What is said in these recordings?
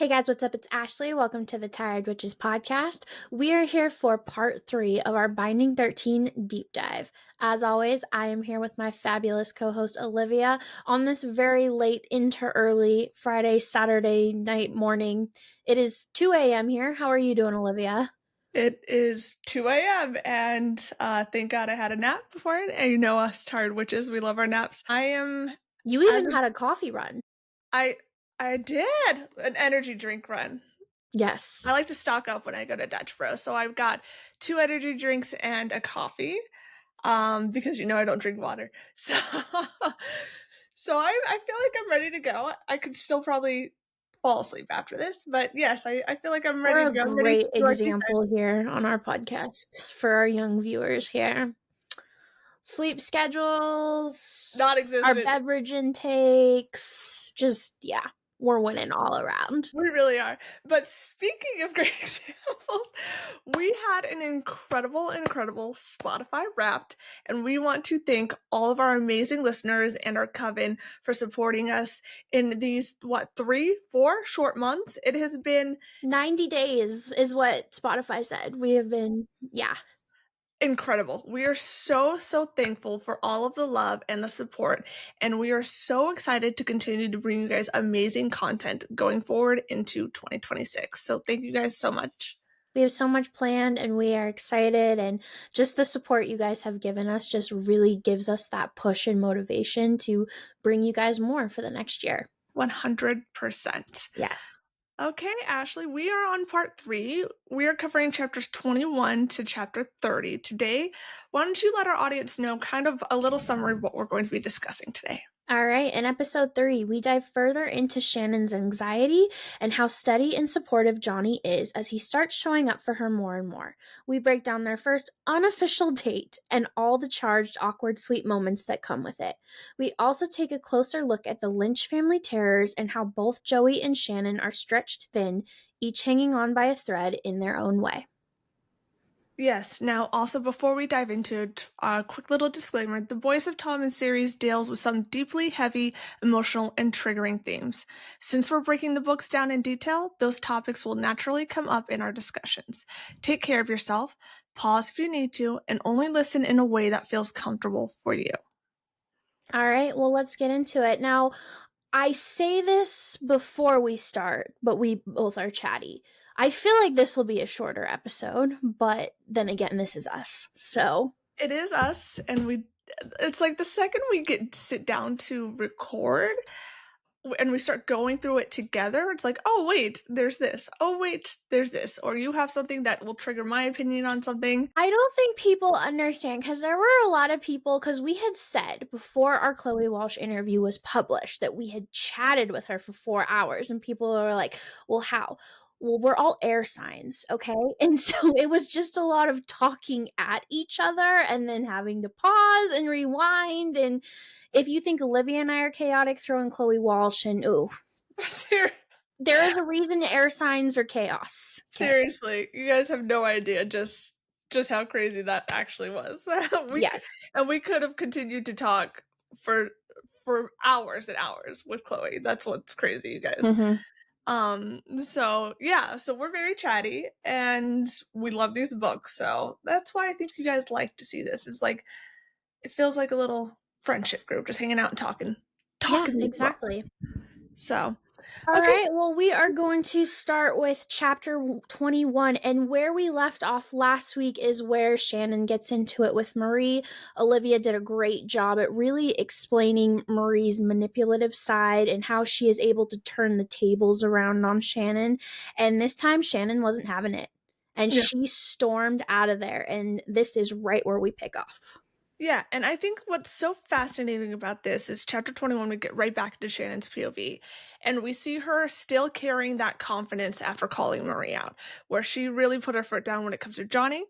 Hey guys, what's up? It's Ashley. Welcome to the Tired Witches podcast. We are here for part 3 of our Binding 13 deep dive. As always, I am here with my fabulous co-host Olivia on this very late into early Friday, Saturday night morning. It is 2 a.m. here. How are you doing, Olivia? It is 2 a.m. and thank God I had a nap before it. And you know us tired witches, we love our naps. You As even a, had a coffee run. I did an energy drink run. I Yes. like to stock up when I go to Dutch Bros. So I've got 2 energy drinks and a coffee. Because you know I don't drink water. So I feel like I'm ready to go. I could still probably fall asleep after this, but yes, I feel like I'm ready We're to a go. I'm ready great to do our deep dive. example here on our podcast for our young viewers here. Sleep schedules, our Non-existent. beverage intakes, just, yeah, we're winning all around. We really are. But speaking of great examples, we had an incredible Spotify Wrapped, and we want to thank all of our amazing listeners and our coven for supporting us in these, 3, 4 short months? It has been 90 days is what Spotify said. We have been, yeah. incredible. We are so thankful for all of the love and the support, and we are so excited to continue to bring you guys amazing content going forward into 2026. So thank you guys so much. We have so much planned and we are excited, and just the support you guys have given us just really gives us that push and motivation to bring you guys more for the next year. 100%. Yes. Okay, Ashley, we are on part 3. We are covering chapters 21 to chapter 30 today. Why don't you let our audience know kind of a little summary of what we're going to be discussing today? All right, in episode 3, we dive further into Shannon's anxiety and how steady and supportive Johnny is as he starts showing up for her more and more. We break down their first unofficial date and all the charged, awkward, sweet moments that come with it. We also take a closer look at the Lynch family terrors and how both Joey and Shannon are stretched thin, each hanging on by a thread in their own way. Yes, now also before we dive into it, a quick little disclaimer. The Boys of Tommen series deals with some deeply heavy, emotional, and triggering themes. Since we're breaking the books down in detail, those topics will naturally come up in our discussions. Take care of yourself, pause if you need to, and only listen in a way that feels comfortable for you. All right, well, let's get into it. Now, I say this before we start, but we both are chatty. I feel like this will be a shorter episode, but then again, this is us. So, It is us, and it's like the second we sit down to record, and we start going through it together, it's like, oh wait, there's this. Oh wait, there's this. Or you have something that will trigger my opinion on something. I don't think people understand because there were a lot of people, because we had said before our Chloe Walsh interview was published that we had chatted with her for 4 hours, and people were like, well, how? Well, we're all air signs, okay? And so it was just a lot of talking at each other and then having to pause and rewind. And if you think Olivia and I are chaotic, throw in Chloe Walsh, and ooh, there is a reason air signs are chaos. Okay. Seriously, you guys have no idea just how crazy that actually was. Yes. We could have continued to talk for hours and hours with Chloe. That's what's crazy, you guys. Mm-hmm. So yeah, so we're very chatty and we love these books. So that's why I think you guys like to see this. Is like, it feels like a little friendship group, just hanging out and Yeah, talking these books. exactly. So, All okay. right, well, we are going to start with chapter 21. And where we left off last week is where Shannon gets into it with Marie. Olivia did a great job at really explaining Marie's manipulative side and how she is able to turn the tables around on Shannon. And this time, Shannon wasn't having it. And Yeah. she stormed out of there. And this is right where we pick off. Yeah, and I think what's so fascinating about this is chapter 21, we get right back to Shannon's POV, and we see her still carrying that confidence after calling Marie out, where she really put her foot down when it comes to Johnny,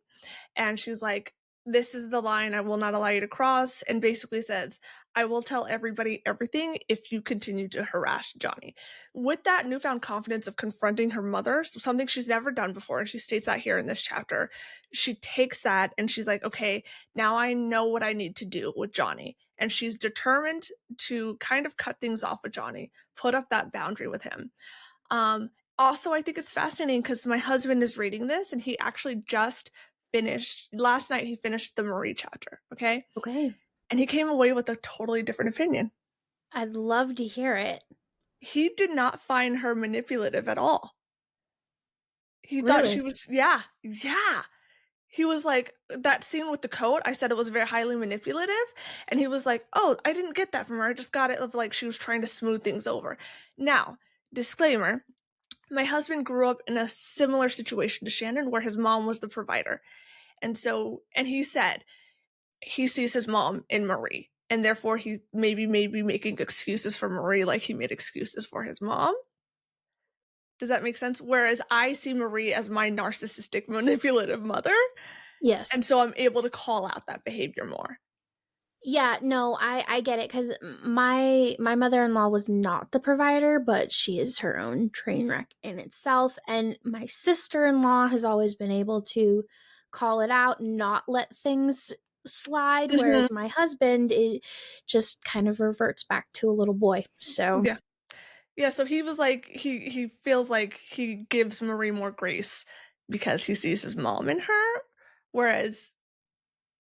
and she's like, this is the line I will not allow you to cross, and basically says, I will tell everybody everything if you continue to harass Johnny. With that newfound confidence of confronting her mother, something she's never done before, and she states that here in this chapter, she takes that and she's like, okay, now I know what I need to do with Johnny. And she's determined to kind of cut things off with Johnny, put up that boundary with him. Um, Also, I think it's fascinating because my husband is reading this, and he actually just finished last night, he finished the Marie chapter, okay? Okay. And he came away with a totally different opinion. I'd love to hear it. He did not find her manipulative at all. He thought she Really? was yeah, yeah. He was like, "That scene with the coat, I said it was very highly manipulative," and he was like, "Oh, I didn't get that from her, I just got it of, like, she was trying to smooth things over." Now, disclaimer, my husband grew up in a similar situation to Shannon where his mom was the provider, and he said he sees his mom in Marie, and therefore he maybe making excuses for Marie like he made excuses for his mom. Does that make sense? Whereas I see Marie as my narcissistic, manipulative mother, Yes. and so I'm able to call out that behavior more. Yeah, no, I get it 'cause my mother-in-law was not the provider, but she is her own train wreck in itself, and my sister-in-law has always been able to call it out and not let things slide, Mhm. whereas my husband, it just kind of reverts back to a little boy, so Yeah. Yeah, so he was like he feels like he gives Marie more grace because he sees his mom in her, whereas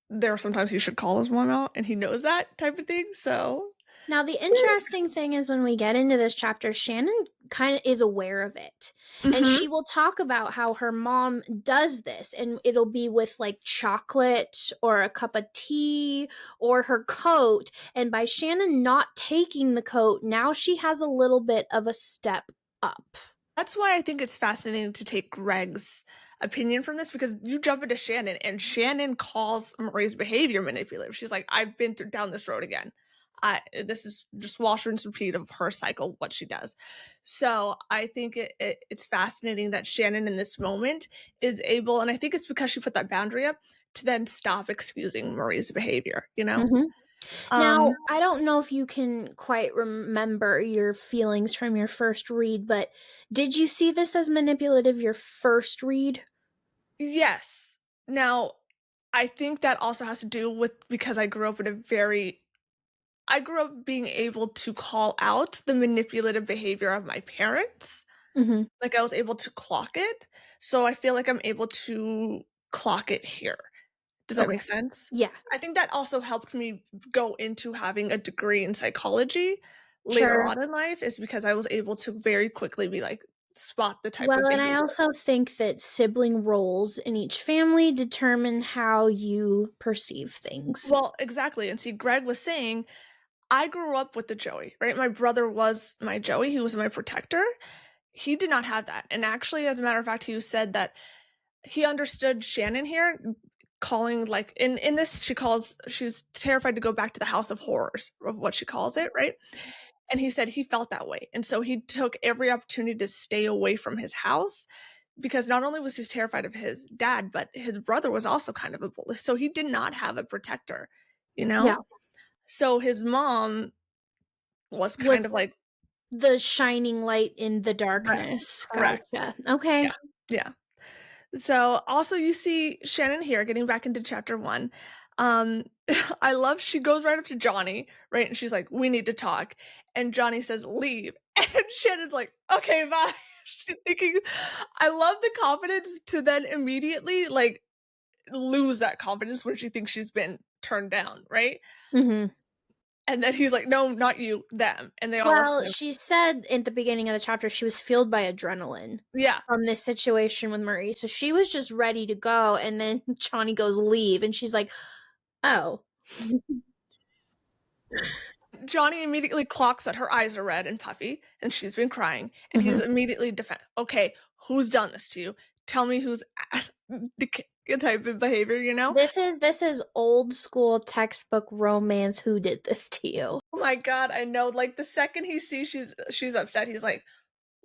there are sometimes he should call his mom out, and he knows that type of thing, so now the interesting thing is when we get into this chapter, Shannon kinda is aware of it, and Mhm. she will talk about how her mom does this, and it'll be with, like, chocolate or a cup of tea or her coat, and by Shannon not taking the coat, now she has a little bit of a step up. That's why I think it's fascinating to take Greg's opinion from this because you jump into Shannon and Shannon calls Marie's behavior manipulative. She's like, "I've been through down this road again. This is just wash, rinse, repeat of her cycle, what she does." So I think it's fascinating that Shannon in this moment is able, and I think it's because she put that boundary up to then stop excusing Marie's behavior. You know, Mhm. um, Now, I don't know if you can quite remember your feelings from your first read, but did you see this as manipulative your first read? yes. Now I think that also has to do with because I grew up being able to call out the manipulative behavior of my parents. Mhm. Like, I was able to clock it, so I feel like I'm able to clock it here. Does that Okay. make sense? Yeah. I think that also helped me go into having a degree in psychology later Sure. on in life is because I was able to very quickly be like, spot the type of Well, and I behavior. also think that sibling roles in each family determine how you perceive things. Well, exactly, and see, Greg was saying, I grew up with the Joey, right? My brother was my Joey, he was my protector. He did not have that, and actually, as a matter of fact, he said that he understood Shannon here calling, like in this, she's terrified to go back to the house of horrors, of what she calls it, right? And he said he felt that way, and so he took every opportunity to stay away from his house because not only was he terrified of his dad, but his brother was also kind of a bully, so he did not have a protector, you Yeah. know? So his mom was Was kind of like the shining light in the correct, darkness. correct. Gotcha. Okay. Yeah, yeah. So, also you see Shannon here getting back into chapter 1. Um, I love she goes right up to Johnny, right? And she's like, "We need to talk." And Johnny says, "Leave." And Shannon's like, "Okay, bye." She's thinking I love the confidence to then immediately, like, lose that confidence when she thinks she's been turned down, right? Mhm. And then he's like, "No, not you, them." And they all listen Well, to him. she said at the beginning of the chapter she was fueled by adrenaline Yeah. from this situation with Marie, so she was just ready to go, and then Johnny goes, "Leave," and she's like, "Oh." Johnny immediately clocks that her eyes are red and puffy, and she's been crying, and he's Mhm. immediately "Okay, who's done this to you? Tell me who's ass" the type of behavior, you know? This is old school textbook romance, "Who did this to you?" Oh my god, I know, like, the second he sees she's upset, he's like,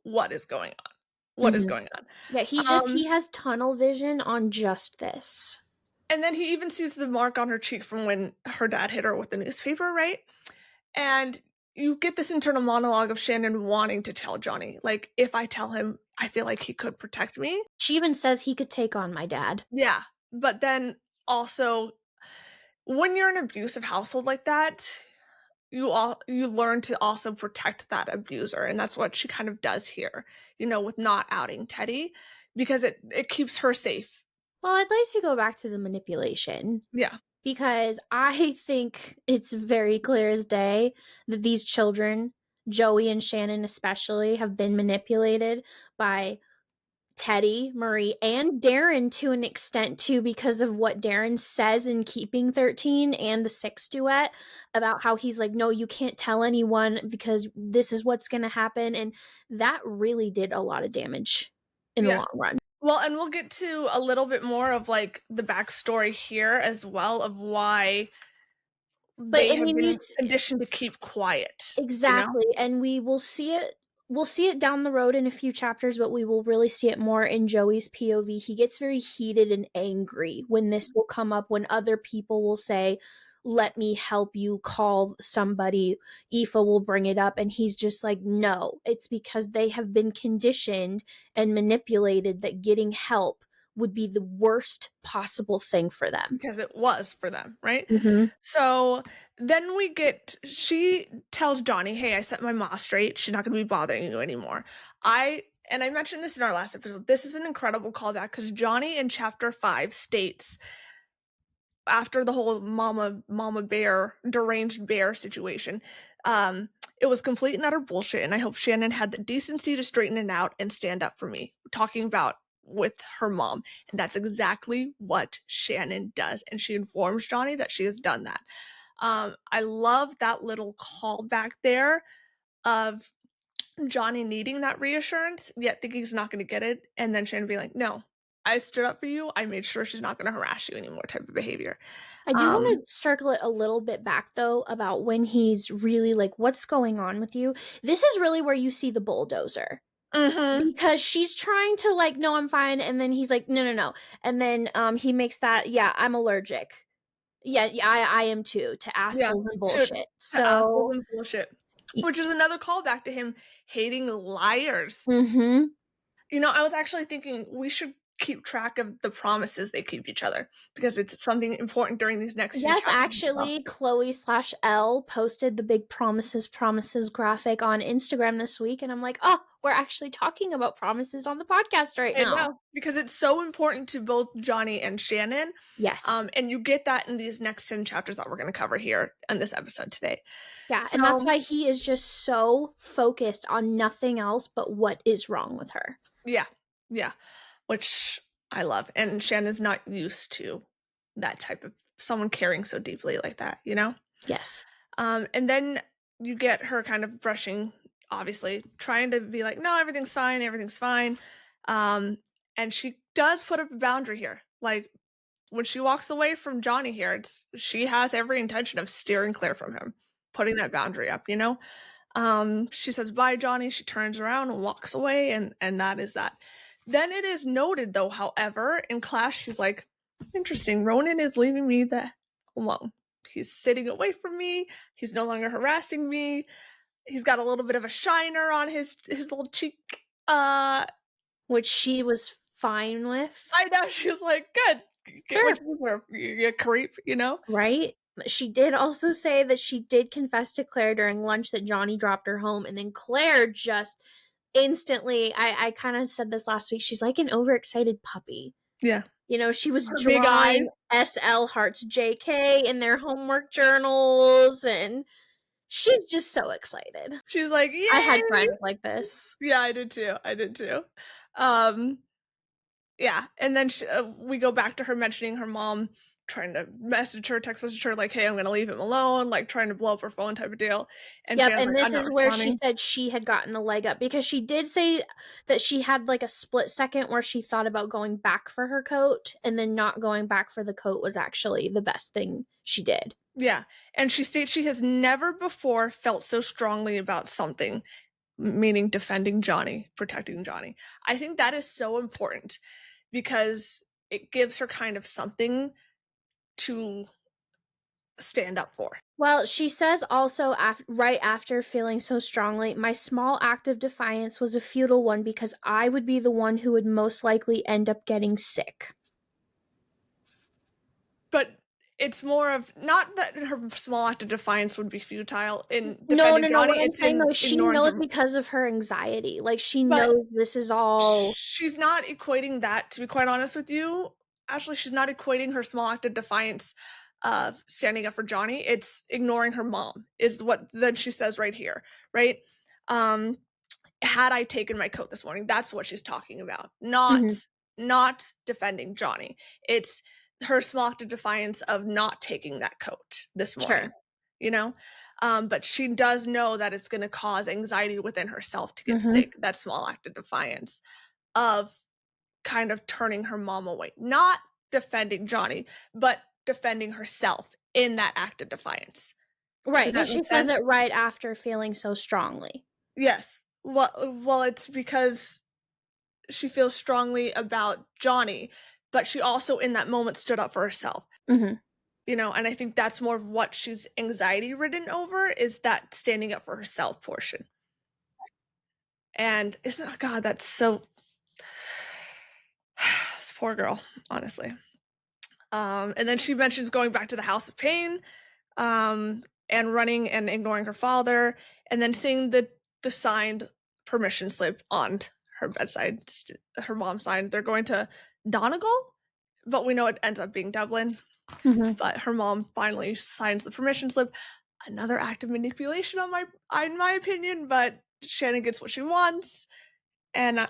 "What is going on? What is Mhm. going on?" Yeah, he Um, has tunnel vision on just this. and then he even sees the mark on her cheek from when her dad hit her with the newspaper, right? And you get this internal monologue of Shannon wanting to tell Johnny, like, "If I tell him, I feel like he could protect me." She even says he could take on my dad. Yeah, but then also, when you're in an abusive household like that, you learn to also protect that abuser, and that's what she kind of does here, with not outing Teddy, because it keeps her safe. Well, I'd like to go back to the manipulation Yeah, because I think it's very clear as day that these children, Joey and Shannon especially, have been manipulated by Teddy, Marie, and Darren to an extent too, because of what Darren says in Keeping 13 and the Six duet about how he's like, no, you can't tell anyone because this is what's going to happen. And that really did a lot of damage in the yeah. long run. Well, and we'll get to a little bit more of like the backstory here as well of why But they I have mean, been conditioned to keep quiet, you know? exactly, and we'll see it down the road in a few chapters, but we will really see it more in Joey's POV. He gets very heated and angry when this will come up, when other people will say, "Let me help you call somebody." Aoife will bring it up, and he's just like, "No, it's because they have been conditioned and manipulated that getting help would be the worst possible thing for them." Because it was for them, right? Mhm. So then she tells Johnny, "Hey, I set my ma straight. She's not going to be bothering you anymore." I mentioned this in our last episode. This is an incredible callback because Johnny in chapter 5 states, after the whole mama bear, deranged bear situation, um, it was complete and utter bullshit, and I hope Shannon had the decency to straighten it out and stand up for me. Talking about with her mom, and that's exactly what Shannon does, and she informs Johnny that she has done that. I love that little callback there of Johnny needing that reassurance, yet thinking he's not going to get it, and then Shannon being like, "No, I stood up for you. I made sure she's not going to harass you anymore." Type of behavior. I do Um, wanna circle it a little bit back, though, about when he's really like, "What's going on with you?" This is really where you see the bulldozer, mhm. because she's trying to like, "No, I'm fine," and then he's like, "No, no, no," and then, he makes that, "Yeah, I'm allergic." Yeah, yeah, I am too, to Yeah, assholes and to bullshit. assholes So and bullshit, y which is another callback to him hating liars. Mhm. I was actually thinking we should keep track of the promises they keep each other because it's something important during these next few Yes, chapters as well. actually, Chloe/L posted the big promises, promises graphic on Instagram this week, and I'm like, "Oh, we're actually talking about promises on the podcast right I now." know, because it's so important to both Johnny and Shannon, Yes. and you get that in these next 10 chapters that we're gonna cover here in this episode today. Yeah, and that's So, why he is just so focused on nothing else but what is wrong with her. yeah, yeah, which I love, and Shannon's not used to that type of someone caring so deeply like that, you know? Yes. And then you get her kind of brushing, obviously, trying to be like, no, everything's fine, everything's fine. Um, and she does put up a boundary here. Like when she walks away from Johnny here, she has every intention of steering clear from him, putting that boundary up, you know? She says bye, Johnny. She turns around and walks away, and that is that. Then it is noted, though, however, in class, she's like, interesting. Ronan is leaving me alone. He's sitting away from me. He's no longer harassing me. He's got a little bit of a shiner on his little cheek. Which she was fine with, I know. She's like, good. Get sure, what you deserve, you creep. You know. right? She did also say that she did confess to Claire during lunch that Johnny dropped her home, and then Claire just instantly, I kind of said this last week, she's like an overexcited puppy. Yeah. You know, she was Her big eyes. drawing SL hearts JK in their homework journals, and she's just so excited. She's like, I had yay. friends like this. Yeah, I did too. I did too. Um, Yeah, and then we go back to her mentioning her mom trying to message her, text message her, like, "Hey, I'm gonna leave him alone," like, trying to blow up her phone type of deal, and Yep, Shannon's and like, "I'm this not is where she responding." said she had gotten a leg up because she did say that she had like a split second where she thought about going back for her coat, and then not going back for the coat was actually the best thing she did. Yeah, and she states she has never before felt so strongly about something, meaning defending Johnny, protecting Johnny. I think that is so important because it gives her kind of something to stand up for. Well, she says also right after feeling so strongly, my small act of defiance was a futile one because I would be the one who would most likely end up getting sick. But It's more of not that her small act of defiance would be futile in No, defending no, no, what Johnny, I'm it's saying, in though, she ignoring her knows mom. because of her anxiety, like, she But knows this is all she's not equating that, to be quite honest with you, Ashley, she's not equating her small act of defiance of standing up for Johnny, it's ignoring her mom, is what then she says right here, right? Um, "Had I taken my coat this morning," that's what she's talking about, Mhm, not defending Johnny. It's her small act of defiance of not taking that coat this morning, sure. you know? But she does know that it's gonna cause anxiety within herself to get Mhm. sick, that small act of defiance of kind of turning her mom away. Not defending Johnny, but defending herself in that act of defiance. Right, Does because that she make says sense? it right after feeling so strongly. Yes. Well, it's because she feels strongly about Johnny, but she also in that moment stood up for herself, Mhm. and I think that's more of what she's anxiety ridden over is that standing up for herself portion. And isn't that God, that's so this poor girl, honestly. And then she mentions going back to the House of Pain, and running and ignoring her father, and then seeing the signed permission slip on her bedside. Her mom signed. They're going to Donegal, but we know it ends up being Dublin. Mhm. But her mom finally signs the permission slip. Another act of manipulation, in my opinion, but Shannon gets what she wants, and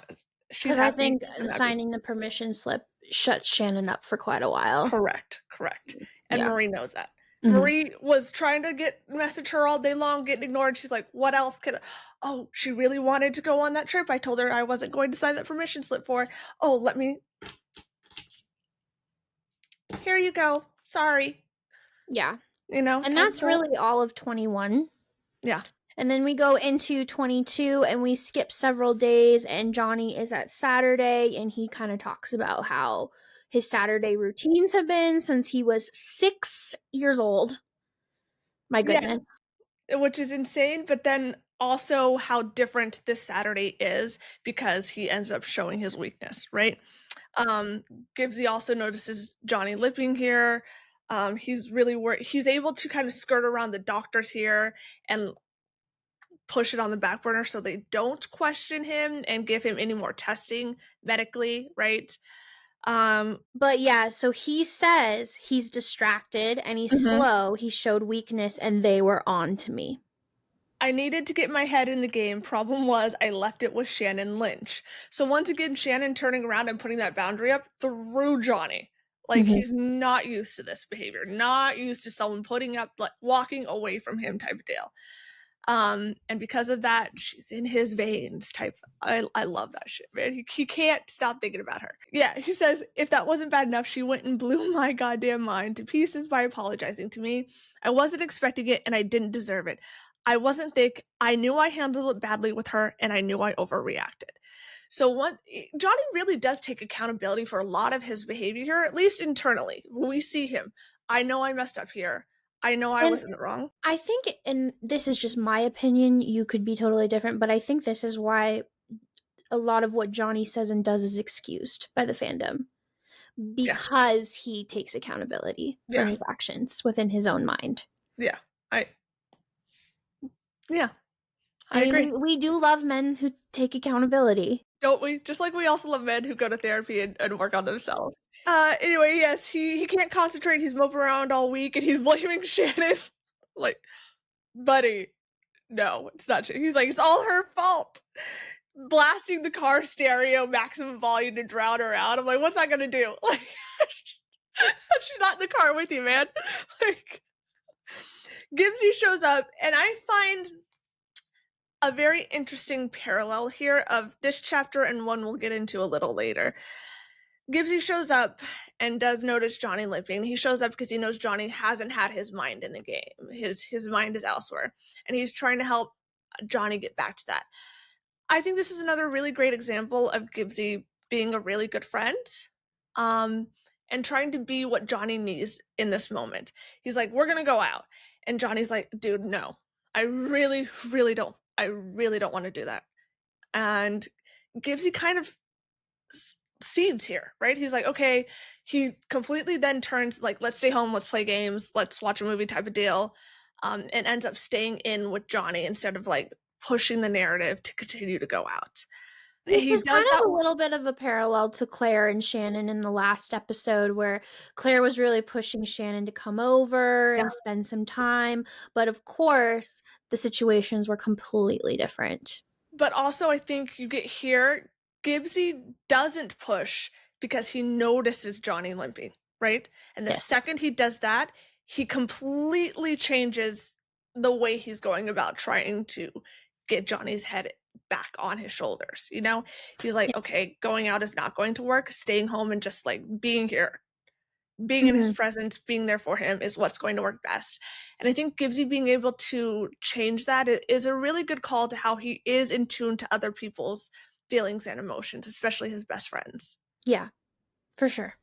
she's 'Cause I happy. think I'm happy. signing the permission slip shuts Shannon up for quite a while. Correct, correct. And Yeah. Marie knows that. Mhm. Marie was trying to message her all day long, getting ignored. She's like, "What else could Oh, she really wanted to go on that trip. I told her I wasn't going to sign that permission slip for her. Oh, let me here you go. Sorry." Yeah. And Type that's deal. really all of 21. Yeah. And then we go into 22 and we skip several days, and Johnny is at Saturday and he kind of talks about how his Saturday routines have been since he was 6 years old. My Yes, goodness. which is insane, but then also how different this Saturday is because he ends up showing his weakness, right? Um, Gibbsy also notices Johnny lipping here. He's really he's able to kind of skirt around the doctors here and push it on the back burner so they don't question him and give him any more testing medically, right? Um, But yeah, so he says he's distracted and he's mhm. slow. He showed weakness and they were on to me. I needed to get my head in the game. Problem was, I left it with Shannon Lynch. So once again, Shannon turning around and putting that boundary up through Johnny. Like Mhm. he's not used to this behavior, not used to someone putting up, like walking away from him type of deal. And because of that, she's in his veins type. I love that shit, man. He can't stop thinking about her. Yeah, he says, if that wasn't bad enough, she went and blew my goddamn mind to pieces by apologizing to me. I wasn't expecting it and I didn't deserve it. I wasn't thick. I knew I handled it badly with her and I knew I overreacted. So what Johnny really does take accountability for a lot of his behavior here, at least internally. When we see him, I know I messed up here. I know I And was in the wrong. I think, and this is just my opinion, you could be totally different, but I think this is why a lot of what Johnny says and does is excused by the fandom Yeah. because he takes accountability for Yeah. his actions within his own mind. Yeah. I yeah, I I mean, agree. we do love men who take accountability. Don't we? Just like we also love men who go to therapy and work on themselves. Anyway, yes, he can't concentrate. He's moping around all week and he's blaming Shannon. Like, buddy, no, it's not. He's like, it's all her fault. Blasting the car stereo maximum volume to drown her out. I'm like, what's that gonna do? Like, she's not in the car with you, man. Like, Gibbsy shows up, and I find a very interesting parallel here of this chapter and one we'll get into a little later. Gibbsy shows up and does notice Johnny limping. He shows up because he knows Johnny hasn't had his mind in the game. His mind is elsewhere, and he's trying to help Johnny get back to that. I think this is another really great example of Gibbsy being a really good friend, um, and trying to be what Johnny needs in this moment. He's like, "We're gonna go out," and Johnny's like, "Dude, no, I really, really don't. I really don't want to do that." And Gibbsy kind of seeds here, right? He's like, okay, he completely then turns like, let's stay home, let's play games, let's watch a movie type of deal, and ends up staying in with Johnny instead of like pushing the narrative to continue to go out. Which He was kind does that. of a little bit of a parallel to Claire and Shannon in the last episode, where Claire was really pushing Shannon to come over Yeah. and spend some time. But of course, the situations were completely different. But also, I think you get here, Gibbsy doesn't push because he notices Johnny limping, right? And the Yes. second he does that, he completely changes the way he's going about trying to get Johnny's head back on his shoulders. You know, he's like, Yeah. okay, going out is not going to work. Staying home and just like being here, being in his Mhm. presence, being there for him is what's going to work best. And I think Gibbsy being able to change that is a really good call to how he is in tune to other people's feelings and emotions, especially his best friends. Yeah, for sure.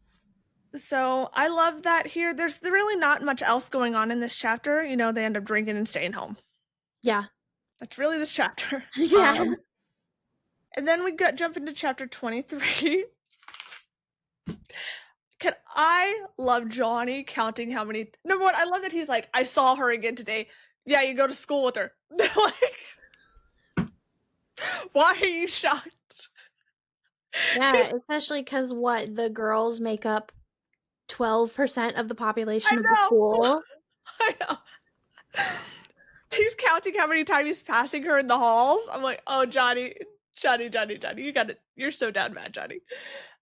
So I love that here. There's really not much else going on in this chapter. You know, they end up drinking and staying home. Yeah. That's really this chapter. Yeah. And then we got jump into chapter 23. Can I love Johnny counting how many? Number one, I love that he's like, I saw her again today. Yeah, you go to school with her. Like, why are you shocked? Yeah, especially because what? The girls make up 12% of the I population of the know. school? I know. He's counting how many times he's passing her in the halls. I'm like, oh, Johnny, Johnny, Johnny, Johnny, you got it. You're so down bad, Johnny.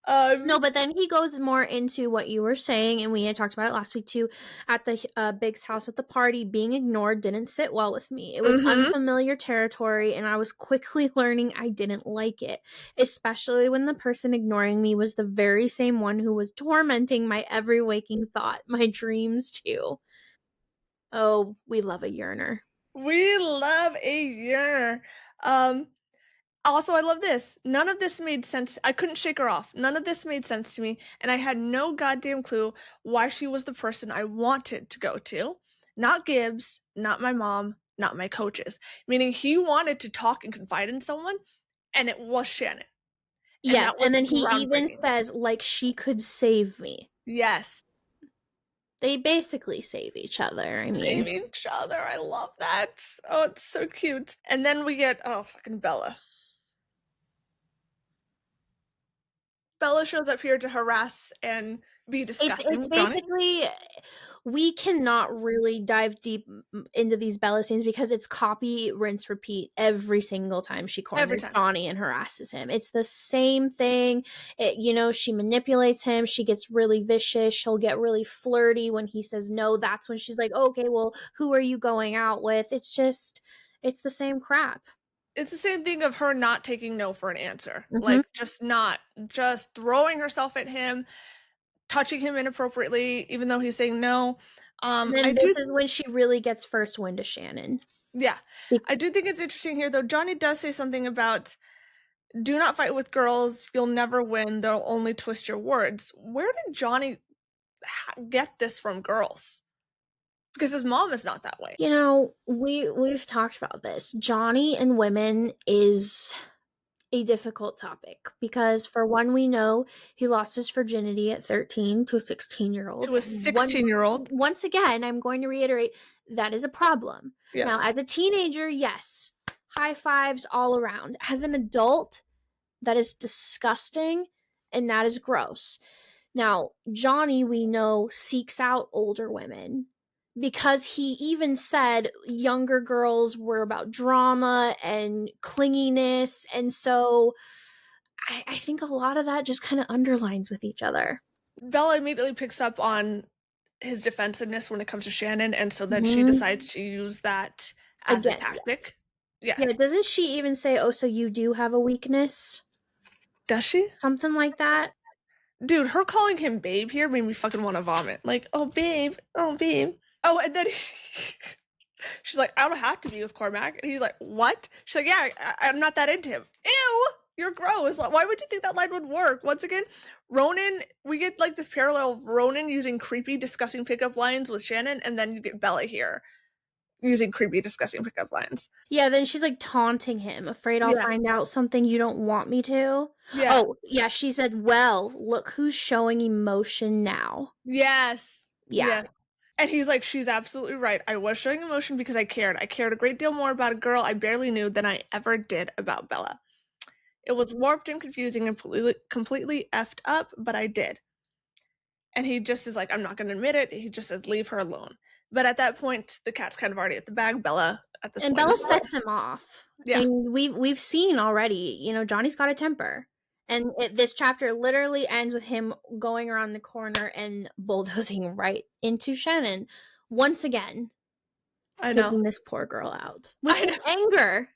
No, Um, but then he goes more into what you were saying, and we had talked about it last week too. At the Big's house at the party, being ignored didn't sit well with me. It was mhm. unfamiliar territory, and I was quickly learning I didn't like it, especially when the person ignoring me was the very same one who was tormenting my every waking thought, my dreams too. Oh, we love a yearner. We love a year. Um, Also, I love this. None of this made sense. I couldn't shake her off. None of this made sense to me, and I had no goddamn clue why she was the person I wanted to go to. Not Gibbs, not my mom, not my coaches. Meaning he wanted to talk and confide in someone, and it was Shannon. And Yes, that was and then he even groundbreaking. says, like, she could save me. Yes. They basically save each other. I Save mean, each other. I love that. Oh, it's so cute. And then we get, oh, fucking Bella. Bella shows up here to harass and be it's disgusting with Johnny basically we cannot really dive deep into these Bella scenes because it's copy, rinse, repeat every single time she every corners time. Johnny and harasses him. It's the same thing. She manipulates him. She gets really vicious. She'll get really flirty when he says no. That's when she's like, okay, well, who are you going out with? It's the same crap. It's the same thing of her not taking no for an answer. Mm-hmm. Like, just throwing herself at him, touching him inappropriately, even though he's saying no. And I then this do, is when she really gets first wind to Shannon. yeah. Be- I do think it's interesting here, though. Johnny does say something about do not fight with girls. You'll never win. They'll only twist your words. Where did Johnny get this from girls? Because his mom is not that way. we've talked about this. Johnny and women is a difficult topic because for one, we know he lost his virginity at 13 to a 16-year-old. To a One 16-year-old. once again, I'm going to reiterate that is a problem. Now, Yes. as a teenager, yes, high fives all around. As an adult, that is disgusting and that is gross. Now, Johnny, we know, seeks out older women because he even said younger girls were about drama and clinginess. And so I think a lot of that just kind of underlines with each other. Bella immediately picks up on his defensiveness when it comes to Shannon, and so then she Mhm. decides to use that as a Again, yes. tactic. Yeah, Yes. doesn't she even say, oh, so you do have a weakness? Does she? Something like that? Dude, her calling him babe here made me fucking want to vomit. Like, oh babe, oh babe. Oh, and then she's like, I don't have to be with Cormac. And he's like, what? She's like, yeah, I'm not that into him. Ew, you're gross. Like, why would you think that line would work? Once again, Ronan, we get like this parallel of Ronan using creepy, disgusting pickup lines with Shannon, and then you get Bella here using creepy, disgusting pickup lines. Yeah, then she's, like, taunting him, "Afraid I'll Yeah. find out something you don't want me to?" Yeah. Oh, yeah, she said, "Well, look who's showing emotion now." Yes. Yeah. Yes. And he's like, "She's absolutely right. I was showing emotion because I cared. I cared a great deal more about a girl I barely knew than I ever did about Bella. It was warped and confusing and completely effed up, but I did." And he just is like, "I'm not gonna admit it." He just says, "Leave her alone." But at that point, the cat's kind of already at the bag. Bella, at this And point, Bella is sets him off, yeah, and we've seen already, Johnny's got a temper, and this chapter literally ends with him going around the corner and bulldozing right into Shannon once again, I know. taking this poor girl out with I his know. anger.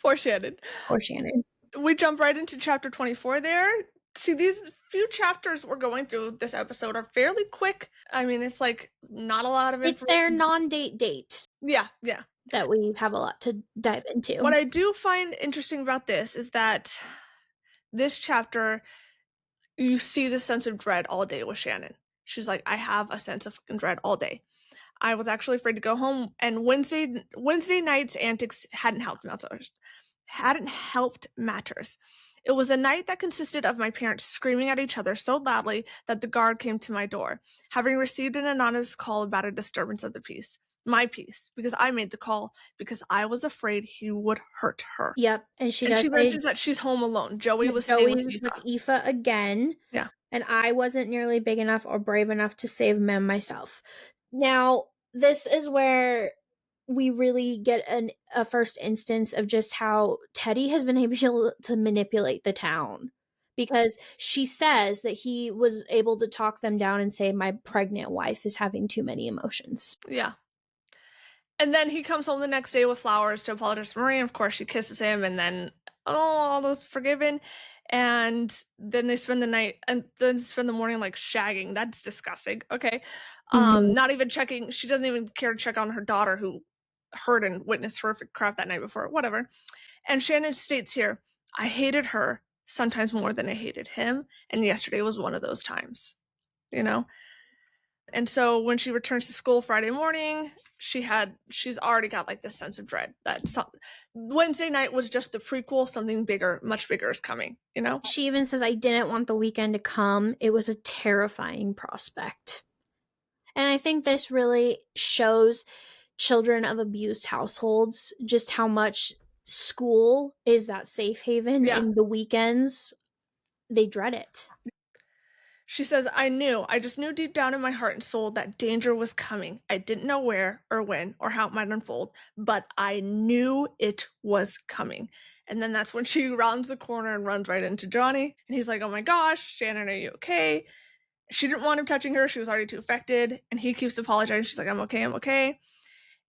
Poor Shannon. Poor Shannon. We jump right into chapter 24 there. See, these few chapters we're going through this episode are fairly quick. I mean, it's like not a lot of It's their information. non-date date Yeah, yeah. that we have a lot to dive What into. I do find interesting about this is that this chapter, you see the sense of dread all day with Shannon. She's like, "I have a sense of fucking dread all day. I was actually afraid to go home, and Wednesday night's antics hadn't helped matters. It was a night that consisted of my parents screaming at each other so loudly that the guard came to my door, having received an anonymous call about a disturbance of the peace. My peace, because I made the call, because I was afraid he would hurt her." Yep, and she And does she say mentions that she's home alone. Joey that was staying with Joey's with Aoife. Aoife again, Yeah. and I wasn't nearly big enough or brave enough to save Mem myself. Now, this is where we really get a first instance of just how Teddy has been able to manipulate the town. Because she says that he was able to talk them down and say, "My pregnant wife is having too many emotions." Yeah. And then he comes home the next day with flowers to apologize to Marie. And of course, she kisses him, and then, oh, all those forgiven. And then they spend the night and then spend the morning like shagging. That's disgusting. Okay. Mhm. Not even checking. She doesn't even care to check on her daughter who heard and witnessed horrific crap that night before. Whatever. And Shannon states here, "I hated her sometimes more than I hated him. And yesterday was one of those times, you know? And so when she returns to school Friday morning, she's already got like this sense of dread that Wednesday night was just the prequel, something bigger, much bigger is coming, you know? She even says, "I didn't want the weekend to come. It was a terrifying prospect." And I think this really shows children of abused households just how much school is that safe haven, Yeah. and the weekends, they dread it. She says, I just knew deep down in my heart and soul that danger was coming. I didn't know where or when or how it might unfold, but I knew it was coming." And then that's when she rounds the corner and runs right into Johnny. And he's like, "Oh my gosh, Shannon, are you okay?" She didn't want him touching her. She was already too affected. And he keeps apologizing. She's like, "I'm okay, I'm okay."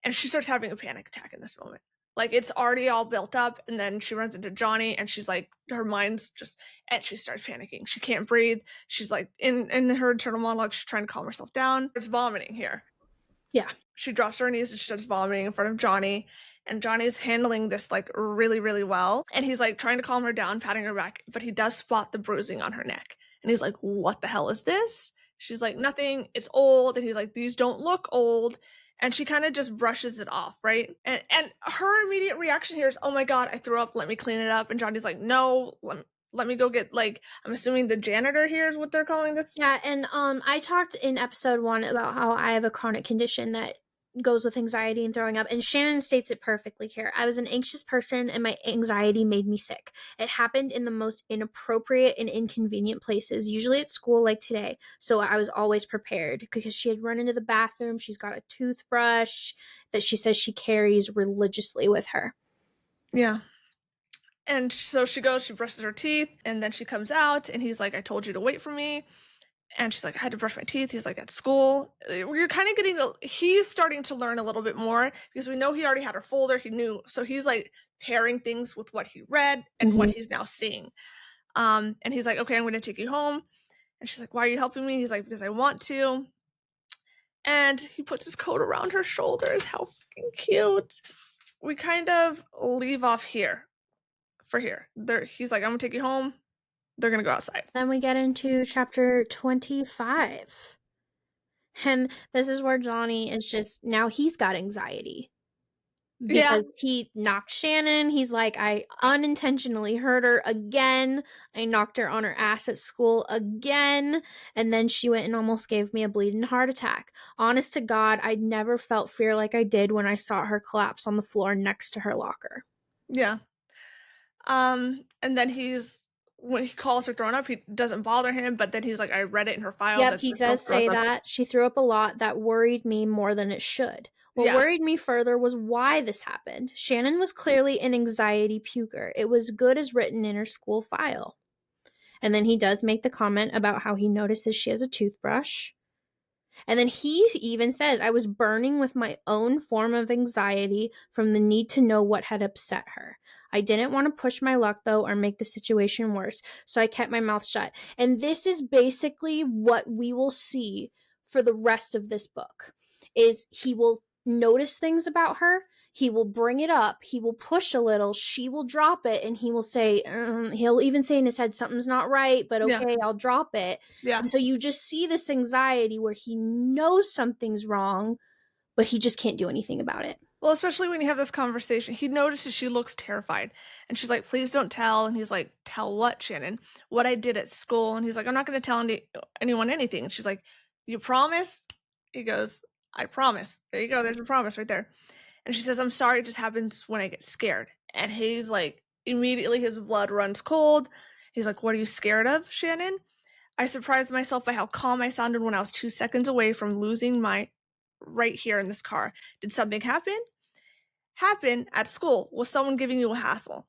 And she starts having a panic attack in this moment. Like it's already all built up, and then she runs into Johnny, and she's like, her mind's just, and she starts panicking. She can't breathe. She's like in her internal monologue, she's trying to calm herself down. It's vomiting here. Yeah. She drops to her knees and she starts vomiting in front of Johnny. And Johnny's handling this like really, really well. And he's like trying to calm her down, patting her back, but he does spot the bruising on her neck. And he's like, "What the hell is this?" She's like, "Nothing. It's old." And he's like, "These don't look old." And she kind of just brushes it off, right? And her immediate reaction here is, "Oh my God, I threw up. Let me clean it up." And Johnny's like, "No, let me go get like," I'm assuming the janitor here is what they're calling this. Yeah, and I talked in episode 1 about how I have a chronic condition that goes with anxiety and throwing up, and Shannon states it perfectly here. "I was an anxious person and my anxiety made me sick. It happened in the most inappropriate and inconvenient places, usually at school like today. So I was always prepared." Because she had run into the bathroom, she's got a toothbrush that she says she carries religiously with her. Yeah. And so she goes, she brushes her teeth, and then she comes out, and he's like, "I told you to wait for me." And she's like, "I had to brush my teeth." He's like, "At school." You're kind of getting, he's starting to learn a little bit more because we know he already had her folder. He knew. So he's like pairing things with what he read and what Mhm. he's now seeing. And he's like, "Okay, I'm going to take you home." And she's like, "Why are you helping me?" He's like, "Because I want to." And he puts his coat around her shoulders. How fucking cute. We kind of leave off here for here. He's like, "I'm going to take you home." They're going to go outside. Then we get into chapter 25. And this is where Johnny is just now he's got anxiety Yeah, because he knocked Shannon. He's like, I unintentionally hurt her again. I knocked her on her ass at school again. And then she went and almost gave me a bleeding heart attack. Honest to God, I never felt fear like I did when I saw her collapse on the floor next to her locker. yeah. And then when he calls her thrown up, he doesn't bother him, but then he's like, I read it in her file Yep, that he there's no does throw say up. that. She threw up a lot. That worried me more than it should. What Yeah, worried me further was why this happened. Shannon was clearly an anxiety puker. It was good as written in her school file. And then he does make the comment about how he notices she has a toothbrush. And then he even says, I was burning with my own form of anxiety from the need to know what had upset her. I didn't want to push my luck, though, or make the situation worse, so I kept my mouth shut. And this is basically what we will see for the rest of this book, is he will notice things about her, he will bring it up, he will push a little, she will drop it, and he will say, he'll even say in his head, something's not right, but yeah, okay, I'll drop it. yeah. And so you just see this anxiety where he knows something's wrong, but he just can't do anything about it. Well, especially when you have this conversation, he notices she looks terrified. And she's like, please don't tell. And he's like, tell what, Shannon? What I did at school. And he's like, I'm not going to tell anyone anything. And she's like, you promise? He goes, I promise. There you go. There's a promise right there. And she says, I'm sorry. It just happens when I get scared. And he's like, immediately his blood runs cold. He's like, what are you scared of, Shannon? I surprised myself by how calm I sounded when I was 2 seconds away from losing my right here in this car. Did something happen at school? Was someone giving you a hassle?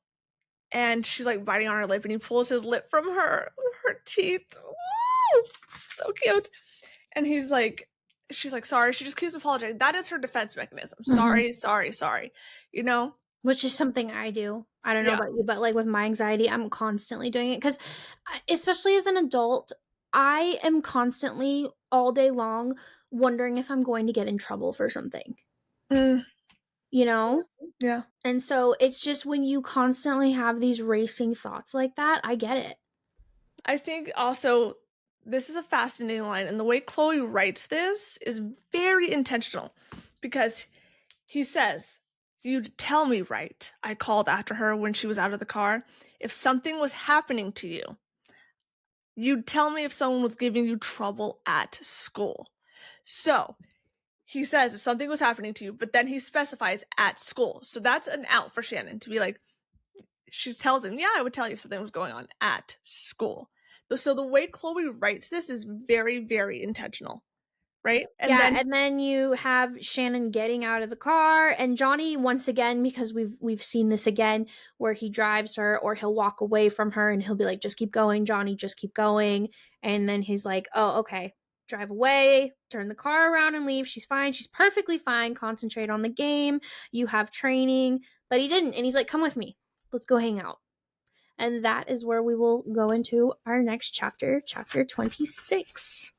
And she's like biting on her lip, and he pulls his lip from her teeth. Woo! So cute. And she's like, sorry. She just keeps apologizing. That is her defense mechanism. Mm-hmm. Sorry, sorry, sorry. You know? Which is something I do. I don't know Yeah. about you, but like with my anxiety, I'm constantly doing it because, especially as an adult, I am constantly all day long wondering if I'm going to get in trouble for something, Mm, you know? yeah. And so it's just when you constantly have these racing thoughts like that, I get it. I think also this is a fascinating line, and the way Chloe writes this is very intentional because he says, you'd tell me, right? I called after her when she was out of the car. If something was happening to you, you'd tell me if someone was giving you trouble at school. So he says if something was happening to you, but then he specifies at school. So that's an out for Shannon to be like, she tells him, yeah, I would tell you if something was going on at school. So the way Chloe writes this is very, very intentional, right? And Yeah, then, and then you have Shannon getting out of the car and Johnny once again because we've seen this again where he drives her or he'll walk away from her and he'll be like just keep going, Johnny, just keep going. And then he's like, "Oh, okay. Drive away, turn the car around and leave. She's fine. She's perfectly fine. Concentrate on the game. You have training." But he didn't and he's like, "Come with me. Let's go hang out." And that is where we will go into our next chapter, chapter 26.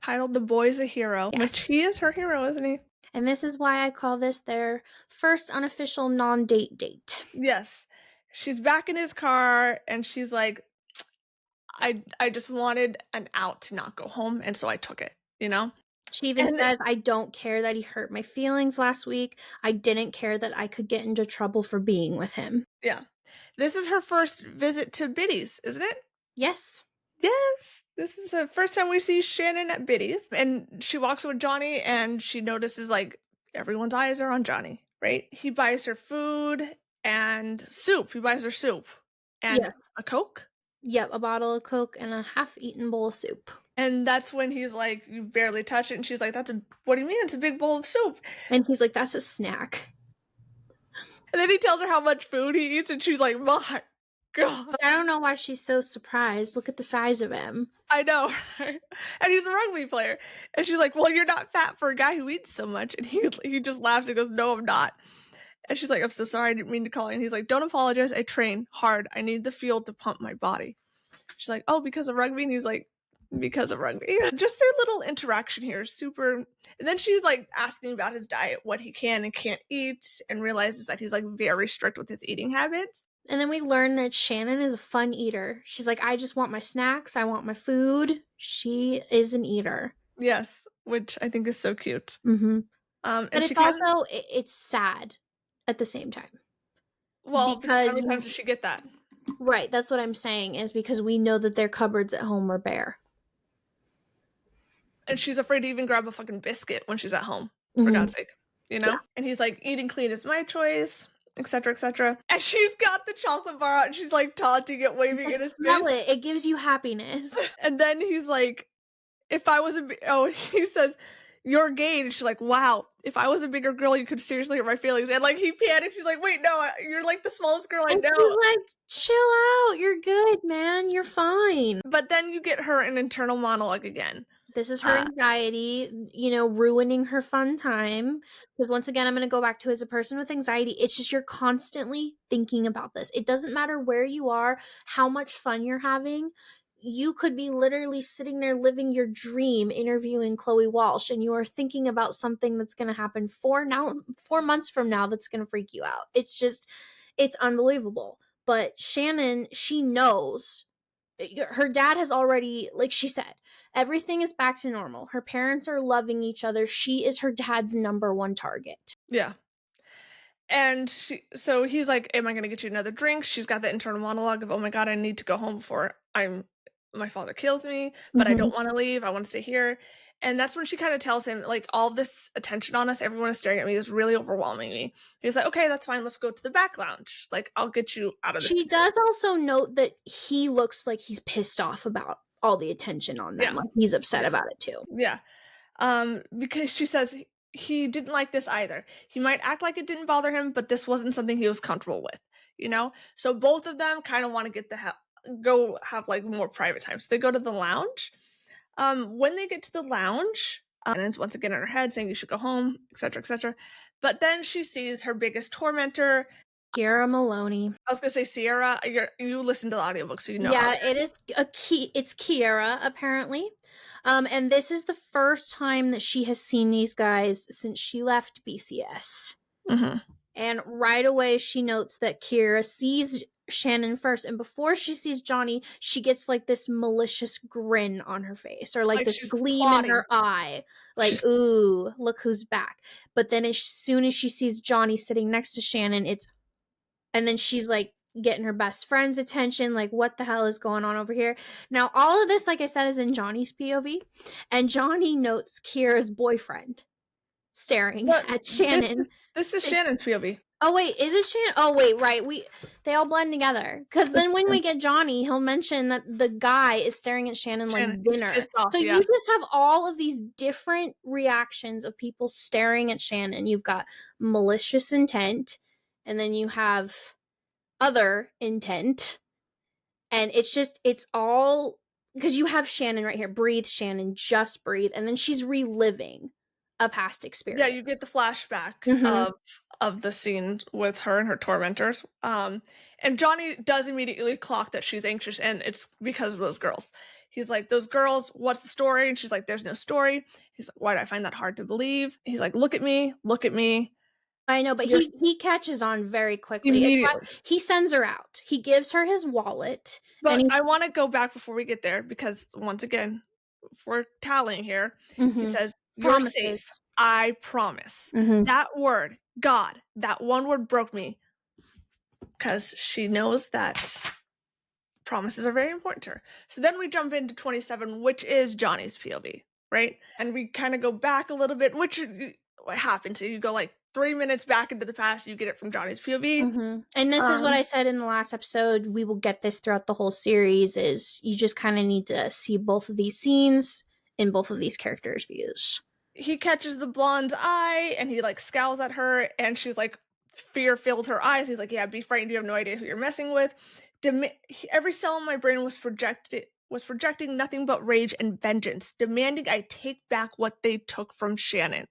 titled The Boy's a Hero, which Yes. he is her hero, isn't he? And this is why I call this their first unofficial non date date. Yes. She's back in his car and she's like, I just wanted an out to not go home, and so I took it, you know? She even And says, I don't care that he hurt my feelings last week. I didn't care that I could get into trouble for being with him. yeah. This is her first visit to Biddy's, isn't it? Yes. Yes. This is the first time we see Shannon at Biddy's. And she walks with Johnny and she notices like everyone's eyes are on Johnny, right? He buys her food and soup. He buys her soup and Yes. a Coke. Yep. A bottle of Coke and a half eaten bowl of soup. And that's when he's like, you barely touch it. And she's like, what do you mean? It's a big bowl of soup. And he's like, that's a snack. And then he tells her how much food he eats. And she's like, my God. But I don't know why she's so surprised. Look at the size of him. I know. Right? And he's a rugby player. And she's like, well, you're not fat for a guy who eats so much. And he just laughs and goes, no, I'm not. And she's like, I'm so sorry. I didn't mean to call you. And he's like, don't apologize. I train hard. I need the field to pump my body. She's like, oh, because of rugby? And he's like, because of rugby. Just their little interaction here is super. And then she's like asking about his diet, what he can and can't eat, and realizes that he's like very strict with his eating habits. And then we learn that Shannon is a fun eater. She's like, I just want my snacks. I want my food. She is an eater. Yes, which I think is so cute. Mhm. And But she it's kind of also it's sad at the same time because how because many times does she get that? right, that's what I'm saying is because we know that their cupboards at home are bare. And she's afraid to even grab a fucking biscuit when she's at home, for Mhm. God's sake, you Yeah. know? And he's like, eating clean is my choice, etc., etc. And she's got the chocolate bar out and she's like taunting it, He's waving like, in his "Smell face. it. It gives you happiness." And then he's like, if I was he says, you're gay. And she's like, wow, if I was a bigger girl, you could seriously hurt my feelings. And like, he panics. He's like, wait, no, you're like the smallest girl I And she's know. like, "Chill out. You're good, man. You're fine." But then you get her an internal monologue again. This is her Uh, anxiety, ruining her fun time. Because once again, I'm going to go back to as a person with anxiety, it's just you're constantly thinking about this. It doesn't matter where you are, how much fun you're having. You could be literally sitting there living your dream interviewing Chloe Walsh, and you are thinking about something that's going to happen 4 months from now that's going to freak you out. It's unbelievable. But Shannon, she knows her dad has already, like she said, everything is back to normal. Her parents are loving each other. She is her dad's number one target. yeah. And so he's like, am I going to get you another drink? She's got that internal monologue of, oh my God, I need to go home before my father kills me, but I Mm-hmm. don't want to leave. I want to stay here. And that's when she kind of tells him, like, all this attention on us, everyone is staring at me, is really overwhelming me. He's like, okay, that's fine. Let's go to the back lounge. Like, I'll get you out of this. She does also note that he looks like he's pissed off about all the attention on them. Yeah. Like he's upset Yeah. about it too. Yeah. Because she says he didn't like this either. He might act like it didn't bother him, but this wasn't something he was comfortable with, you know? So both of them kind of want to get the hell go have like more private time. So they go to the lounge. When they get to the lounge, and it's once again in her head saying you should go home, etc., etc. But then she sees her biggest tormentor. Ciara Maloney. I was gonna say Sierra. You listen to the audiobook, so you know how. Yeah, it is it's Kiara apparently. And this is the first time that she has seen these guys since she left BCS. Mm-hmm. And right away, she notes that Kira sees Shannon first. And before she sees Johnny, she gets like this malicious grin on her face or like Like this she's gleam in plotting. her eye. She's Like, ooh, look who's back. But then as soon as she sees Johnny sitting next to Shannon, and then she's like getting her best friend's attention. Like, what the hell is going on over here? Now, all of this, like I said, is in Johnny's POV. And Johnny notes Kira's boyfriend staring but at this Shannon. is this is Shannon's POV. Oh wait, is it Shannon? Oh wait, right. They all blend together. Because then when we get Johnny, he'll mention that the guy is staring at Shannon like Shannon, he's dinner. pissed off. So Yeah. you just have all of these different reactions of people staring at Shannon. You've got malicious intent, and then you have other intent. And it's all because you have Shannon right here. Breathe, Shannon, just breathe. And then she's reliving a past Yeah, experience. you get the flashback Mm-hmm. of the scene with her and her tormentors. And Johnny does immediately clock that she's anxious, and it's because of those girls. He's like, those girls, what's the story? And she's like, there's no story. He's like, why do I find that hard to believe? He's like, look at me, look at me. I know, but You're he catches on very quickly. It's why immediately. he sends her out. He gives her his wallet, and But I he's want to go back before we get there because once again, if we're tallying here, he mhm, says, you're promises. safe. I promise. Mhm. That word, God, that one word broke me because she knows that promises are very important to her. So then we jump into 27, which is Johnny's POV, right? And we kind of go back a little bit, which what happens? So you go like 3 minutes back into the past, you get it from Johnny's POV. Mhm. And this is what I said in the last episode. We will get this throughout the whole series. Is you just kind of need to see both of these scenes in both of these characters' views. He catches the blonde's eye and he like scowls at her and she's like fear filled her eyes. He's like, yeah, be frightened. You have no idea who you're messing with. Every cell in my brain was projecting nothing but rage and vengeance, demanding I take back what they took from Shannon.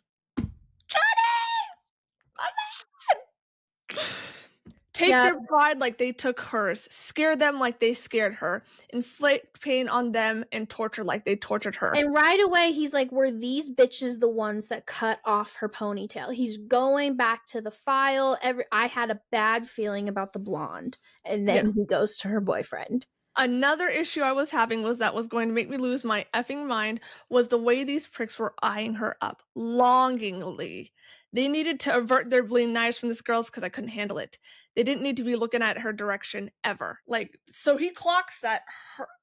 Take Yep. their pride like they took hers, scare them like they scared her, inflict pain on them, and torture like they tortured her. And right away, he's like, were these bitches the ones that cut off her ponytail? He's going back to the file. I had a bad feeling about the blonde. And then he goes to her boyfriend. Another issue I was having was that was going to make me lose my effing mind was the way these pricks were eyeing her up longingly. They needed to avert their bleeding knives from this girl's because I couldn't handle it. They didn't need to be looking at her direction ever. Like, so he clocks that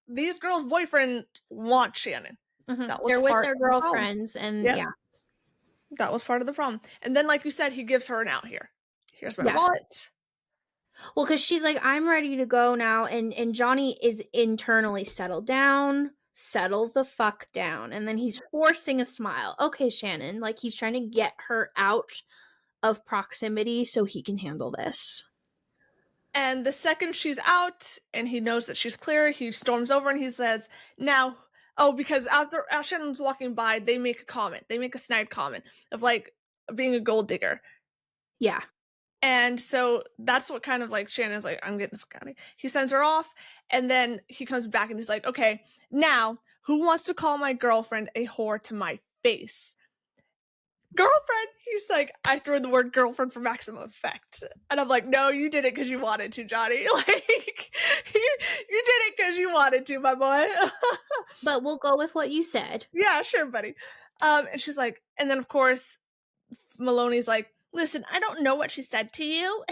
these girls' boyfriend wants Shannon. Mhm. That was They're with part their of the problem. girlfriends and Yeah, yeah. that was part of the problem. And then, like you said, he gives her an out here. Here's my Yeah. wallet. Well, because she's like, "I'm ready to go now," and Johnny is internally settled down, settle the fuck down, and then he's forcing a smile. Okay, Shannon, like he's trying to get her out of proximity so he can handle this. And the second she's out and he knows that she's clear, he storms over and he says, now, oh, because as Shannon's walking by, they make a comment. They make a snide comment of like being a gold digger. Yeah. And so that's what kind of like Shannon's like, I'm getting the fuck out of here. He sends her off and then he comes back and he's like, okay, now who wants to call my girlfriend a whore to my face? Girlfriend, he's like, I threw in the word girlfriend for maximum effect. And I'm like, no, you did it because you wanted to, Johnny. Like, you did it because you wanted to, my boy. But we'll go with what you said. Yeah, sure, buddy. And she's like, and then of course, Maloney's like, listen, I don't know what she said to you.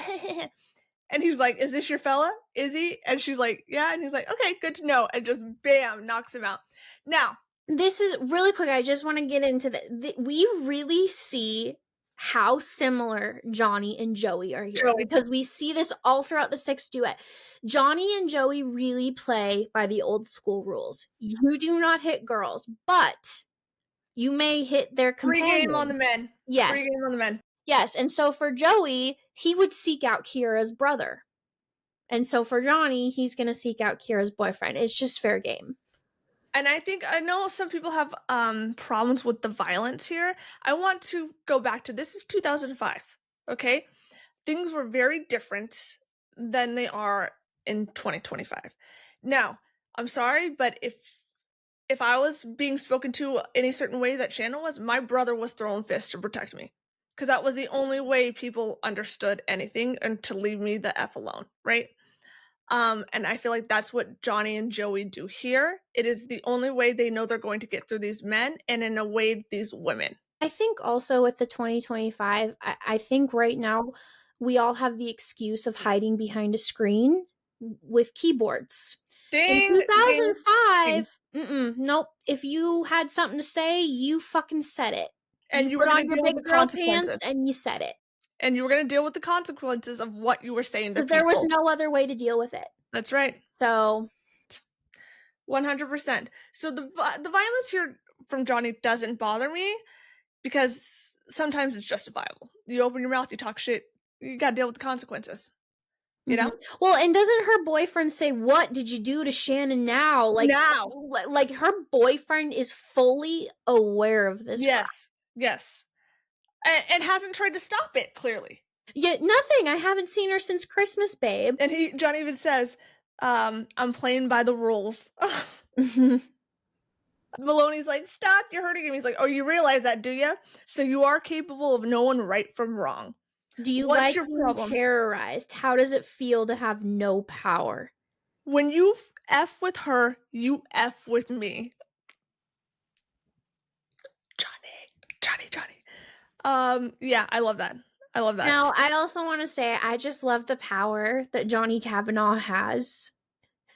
And he's like, is this your fella? Is he? And she's like, yeah. And he's like, okay, good to know. And just bam, knocks him out. Now, This is really quick. I just want to get into we really see how similar Johnny and Joey are here Joey, because we see this all throughout the sixth duet. Johnny and Joey really play by the old school rules. You do not hit girls, but you may hit their free game on the companion. men. Free Yes. game on the men. Yes. And so for Joey, he would seek out Kira's brother. And so for Johnny, he's going to seek out Kira's boyfriend. It's just fair game. And I know some people have problems with the violence here. I want to go back to this is 2005. Okay? Things were very different than they are in 2025. Now, I'm sorry, but if I was being spoken to any certain way that Shannon was, my brother was throwing fists to protect me. Because that was the only way people understood anything and to leave me the F alone, right? And I feel like that's what Johnny and Joey do here. It is the only way they know they're going to get through these men and in a way these women. I think also with the 2025, I think right now we all have the excuse of hiding behind a screen with keyboards. In Ding, ding, ding. 2005, nope. If you had something to say, you fucking said it. And You you were put going on to your deal with big the girl pants consequences. and you said it. And you were going to deal with the consequences of what you were saying to Because there was people. no other way to deal with it. That's right. So 100%. So the violence here from Johnny doesn't bother me because sometimes it's justifiable. You open your mouth, you talk shit, you got to deal with the consequences. You know? Well, and doesn't her boyfriend say, "What did you do to Shannon now?" Now. Like her boyfriend is fully aware of this crap. Yes. Yes. And hasn't tried to stop it, clearly. Yet nothing. I haven't seen her since Christmas, babe. And Johnny even says, I'm playing by the rules. Maloney's like, stop, you're hurting him. He's like, oh, you realize that, do you? So you are capable of knowing right from wrong. Do you What's like your being problem? terrorized? How does it feel to have no power? When you F with her, you F with me. Johnny. Yeah, I love that. I love that. Now, I also want to say I just love the power that Johnny Kavanagh has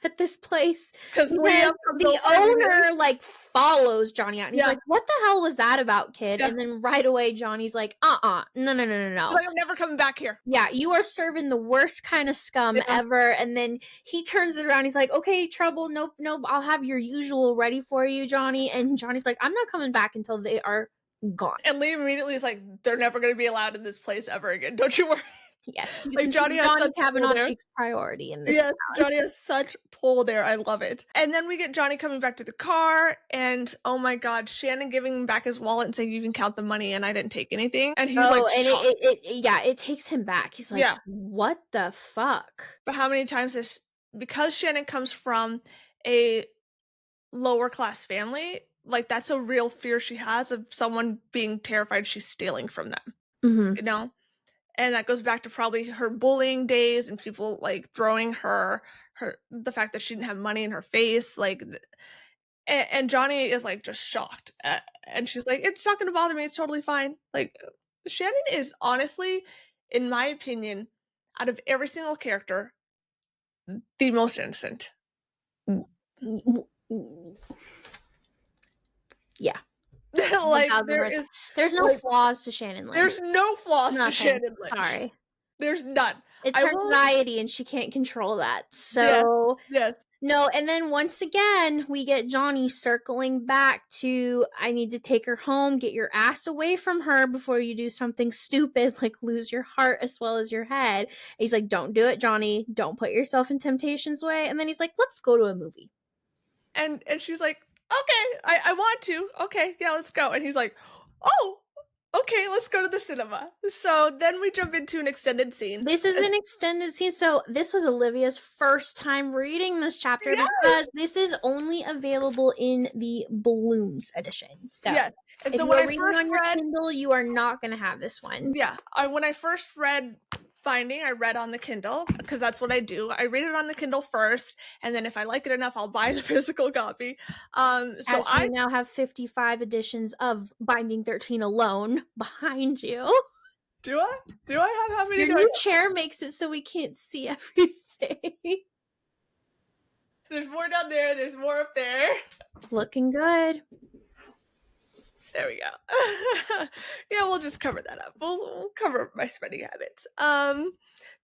at this place Because because Liam comes the over immediately. owner like follows Johnny out and he's Yeah. like, "What the hell was that about, kid?" Yeah. And then right away Johnny's like, no. He's like, I'm never coming back here. Yeah, you are serving the worst kind of scum Yeah. ever. And then he turns it around. He's like, okay, trouble. Nope. I'll have your usual ready for you, Johnny. And Johnny's like, I'm not coming back until they are gone. And Liam immediately is like, they're never going to be allowed in this place ever again. Don't you worry. Yes, you Like can see Johnny has Johnny such pull Kavanagh there. takes priority in this. Yes, Johnny has such pull there. I love it. And then we get Johnny coming back to the car, and oh my god, Shannon giving him back his wallet and saying you can count the money, and I didn't take anything. And he's like, and shocked. it takes him back. He's like, Yeah. what the fuck? But how many times has because Shannon comes from a lower class family, like that's a real fear she has of someone being terrified she's stealing from them. Mm-hmm. You know? And that goes back to probably her bullying days and people like throwing her the fact that she didn't have money in her face, like and Johnny is like just shocked. And she's like, "It's not going to bother me. It's totally fine." Like Shannon is honestly, in my opinion, out of every single character, the most innocent. Yeah. Like there 1000%. is There's no like flaws to Shannon Lynch. there's no flaws to Nothing. Shannon Lynch. Sorry. There's none. It's I her will. anxiety and she can't control that. Yes. So Yes. no, and then once again, we get Johnny circling back to I need to take her home, get your ass away from her before you do something stupid like lose your heart as well as your head. And he's like, "Don't do it, Johnny. Don't put yourself in temptation's way." And then he's like, "Let's go to a movie." And she's like, "Okay, I want to. Okay, yeah, let's go." And he's like, "Oh, okay, let's go to the cinema." So then we jump into an extended scene. This is an extended scene. So this was Olivia's first time reading this chapter Yes. because this is only available in the Blooms edition. So Yes. And if so you when are I reading first on your read, Kindle, you are not going to have this one. yeah, when I first read Finding, I read on the Kindle because that's what I do. I read it on the Kindle first, and then if I like it enough, I'll buy the physical copy. So As you now have 55 editions of Binding 13 alone behind you. do I? Do I have how many? Your Do I new have? chair makes it so we can't see everything. There's more down there. There's more up there. Looking good. There we go. Yeah, we'll just cover that up. We'll cover my spending habits.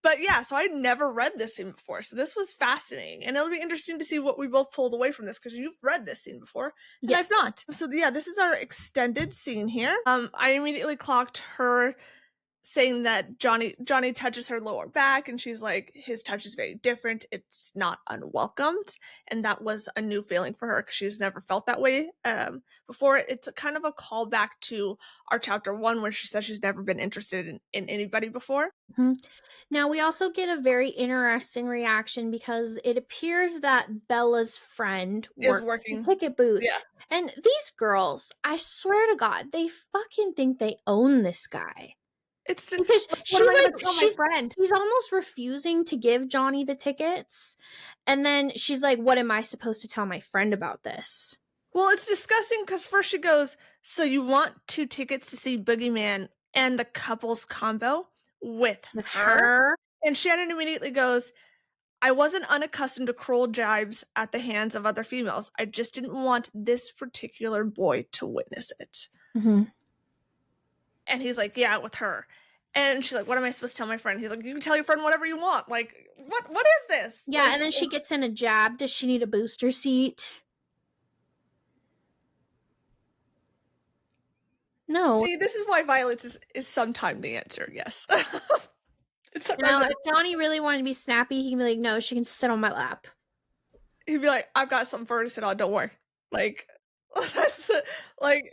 But yeah, so I'd never read this scene before, so this was fascinating, and it'll be interesting to see what we both pulled away from this because you've read this scene before, and Yes. I've not. So yeah, this is our extended scene here. I immediately clocked her saying that Johnny touches her lower back and she's like, his touch is very different, it's not unwelcomed, and that was a new feeling for her because she's never felt that way before. It's kind of a callback to our chapter 1 where she says she's never been interested in anybody before. Mm-hmm. Now, we also get a very interesting reaction because it appears that Bella's friend Is works the working. ticket booth. Yeah. And these girls, I swear to God, they fucking think they own this guy. It's Because what she's am I like, gonna tell my friend? she's almost refusing to give Johnny the tickets. And then she's like, what am I supposed to tell my friend about this? Well, it's disgusting because first she goes, "So you want 2 tickets to see Boogeyman and the couples combo with her?" And Shannon immediately goes, "I wasn't unaccustomed to cruel jibes at the hands of other females. I just didn't want this particular boy to witness it." Mm-hmm. And he's like, "Yeah, with her." And she's like, "What am I supposed to tell my friend?" He's like, "You can tell your friend whatever you want." Like, what is this? Yeah, Like, and then she gets in a jab. Does she need a booster seat? No. see, this is why violence is sometimes the answer, yes. It's sometimes Now, if Johnny really wanted to be snappy, he can be like, no, she can sit on my lap. he'd be like, "I've got something for her to sit on, don't worry." Like, that's like,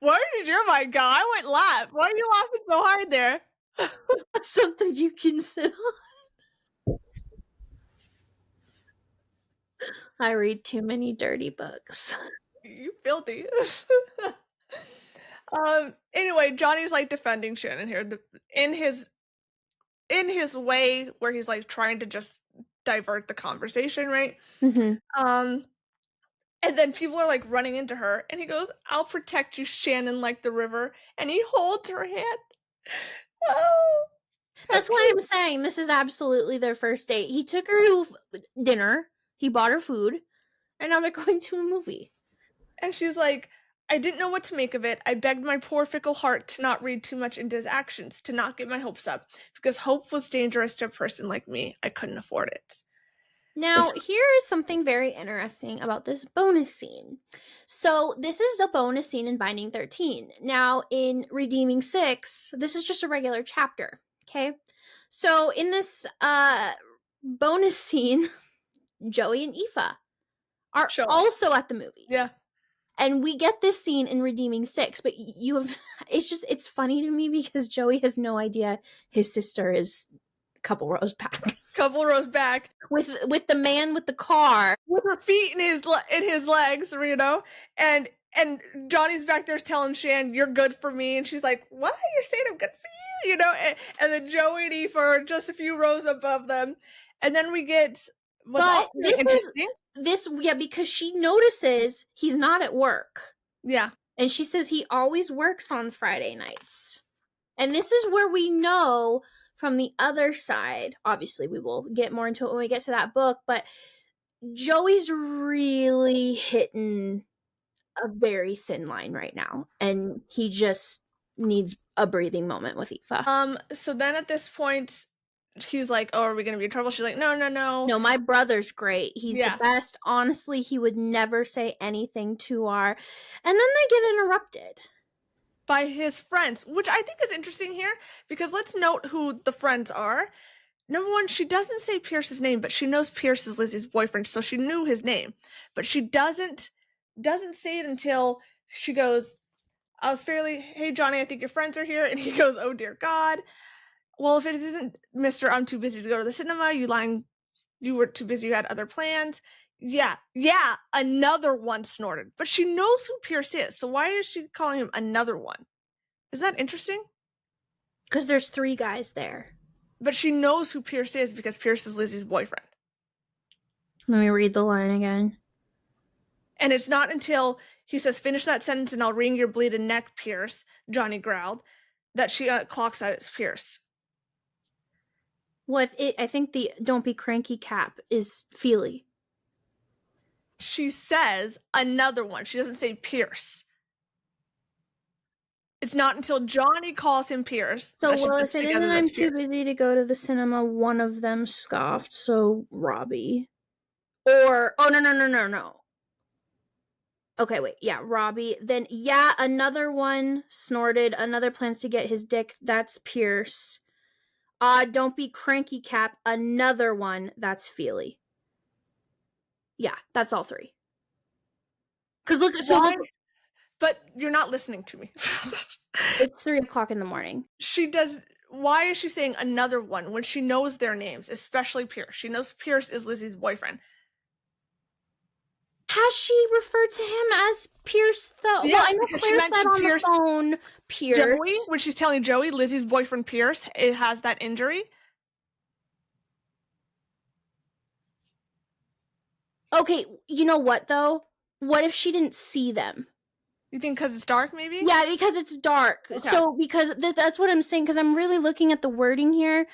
where did your mind go? I went laugh. Why are you laughing so hard there? That's something you can sit on. I read too many dirty books. You filthy. Anyway, Johnny's like defending Shannon here in his way where he's like trying to just divert the conversation, right? Mm-hmm. And then people are like running into her and he goes, "I'll protect you, Shannon, like the river." And he holds her hand. Oh, That's why I'm saying this is absolutely their first date. He took her to dinner, he bought her food, and now they're going to a movie. and she's like, "I didn't know what to make of it. I begged my poor fickle heart to not read too much into his actions, to not get my hopes up, because hope was dangerous to a person like me. I couldn't afford it." Now, here is something very interesting about this bonus scene. So, this is a bonus scene in Binding 13. Now, in Redeeming 6, this is just a regular chapter, okay? So, in this bonus scene, Joey and Aoife are also at the movies. Yeah. And we get this scene in Redeeming 6, but you have it's funny to me because Joey has no idea his sister is a couple rows back. Couple rows back with the man with the car with her feet in his legs, you know, and And Johnny's back there telling Shan, "You're good for me," and she's like, "What? You're saying I'm good for you?" You know, and then Joey and Aoife are just a few rows above them, and then we get what's But also really interesting. yeah, because she notices he's not at work. Yeah. And she says he always works on Friday nights. And this is where we know from the other side, obviously we will get more into it when we get to that book, but Joey's really hitting a very thin line right now. And he just needs a breathing moment with Aoife. So then at this point, he's like, "Oh, are we gonna be in trouble?" She's like, "No, no, no." No, my brother's great. He's the Yeah. best. Honestly, he would never say anything to our. And then they get interrupted. By his friends, which I think is interesting here because let's note who the friends are. Number one, she doesn't say Pierce's name, but she knows Pierce is Lizzie's boyfriend, so she knew his name. But she doesn't say it until she goes, "I was fairly, hey Johnny, I think your friends are here," and he goes, "Oh dear God." "Well, if it isn't Mister, I'm too busy to go to the cinema. You lying? You were too busy. You had other plans." Yeah, yeah, another one snorted. But she knows who Pierce is, so why is she calling him another one? Isn't that interesting? Because there's 3 guys there. But she knows who Pierce is because Pierce is Lizzie's boyfriend. Let me read the line again. And it's not until he says, "Finish that sentence and I'll wring your bleeding neck, Pierce," Johnny growled, that she clocks out it's Pierce. Well, I think the "don't be cranky" cap is Feely. She says another one. She doesn't say Pierce. It's not until Johnny calls him Pierce So, that she well, puts if it isn't together that's I'm too Pierce. busy to go to the cinema, one of them scoffed, so Robbie. Or, oh, no. Okay, wait, yeah, Robbie. Then, yeah, another one snorted, another plans to get his dick, that's Pierce. Don't be cranky, Cap, another one, that's Feely. Yeah, that's all 3. Because Why? But you're not listening to me. it's 3 o'clock in the morning. She does. Why is she saying another one when she knows their names, especially Pierce? She knows Pierce is Lizzie's boyfriend. Has she referred to him as Pierce though? Well, Yes, I know because she Claire said mentioned on the Pierce. phone Joey, Pierce. when she's telling Joey, Lizzie's boyfriend Pierce, it has that injury. Okay, you know what though? What if she didn't see them? You think because it's dark, maybe? Yeah, because it's dark. Okay. So because that's what I'm saying. Because I'm really looking at the wording here.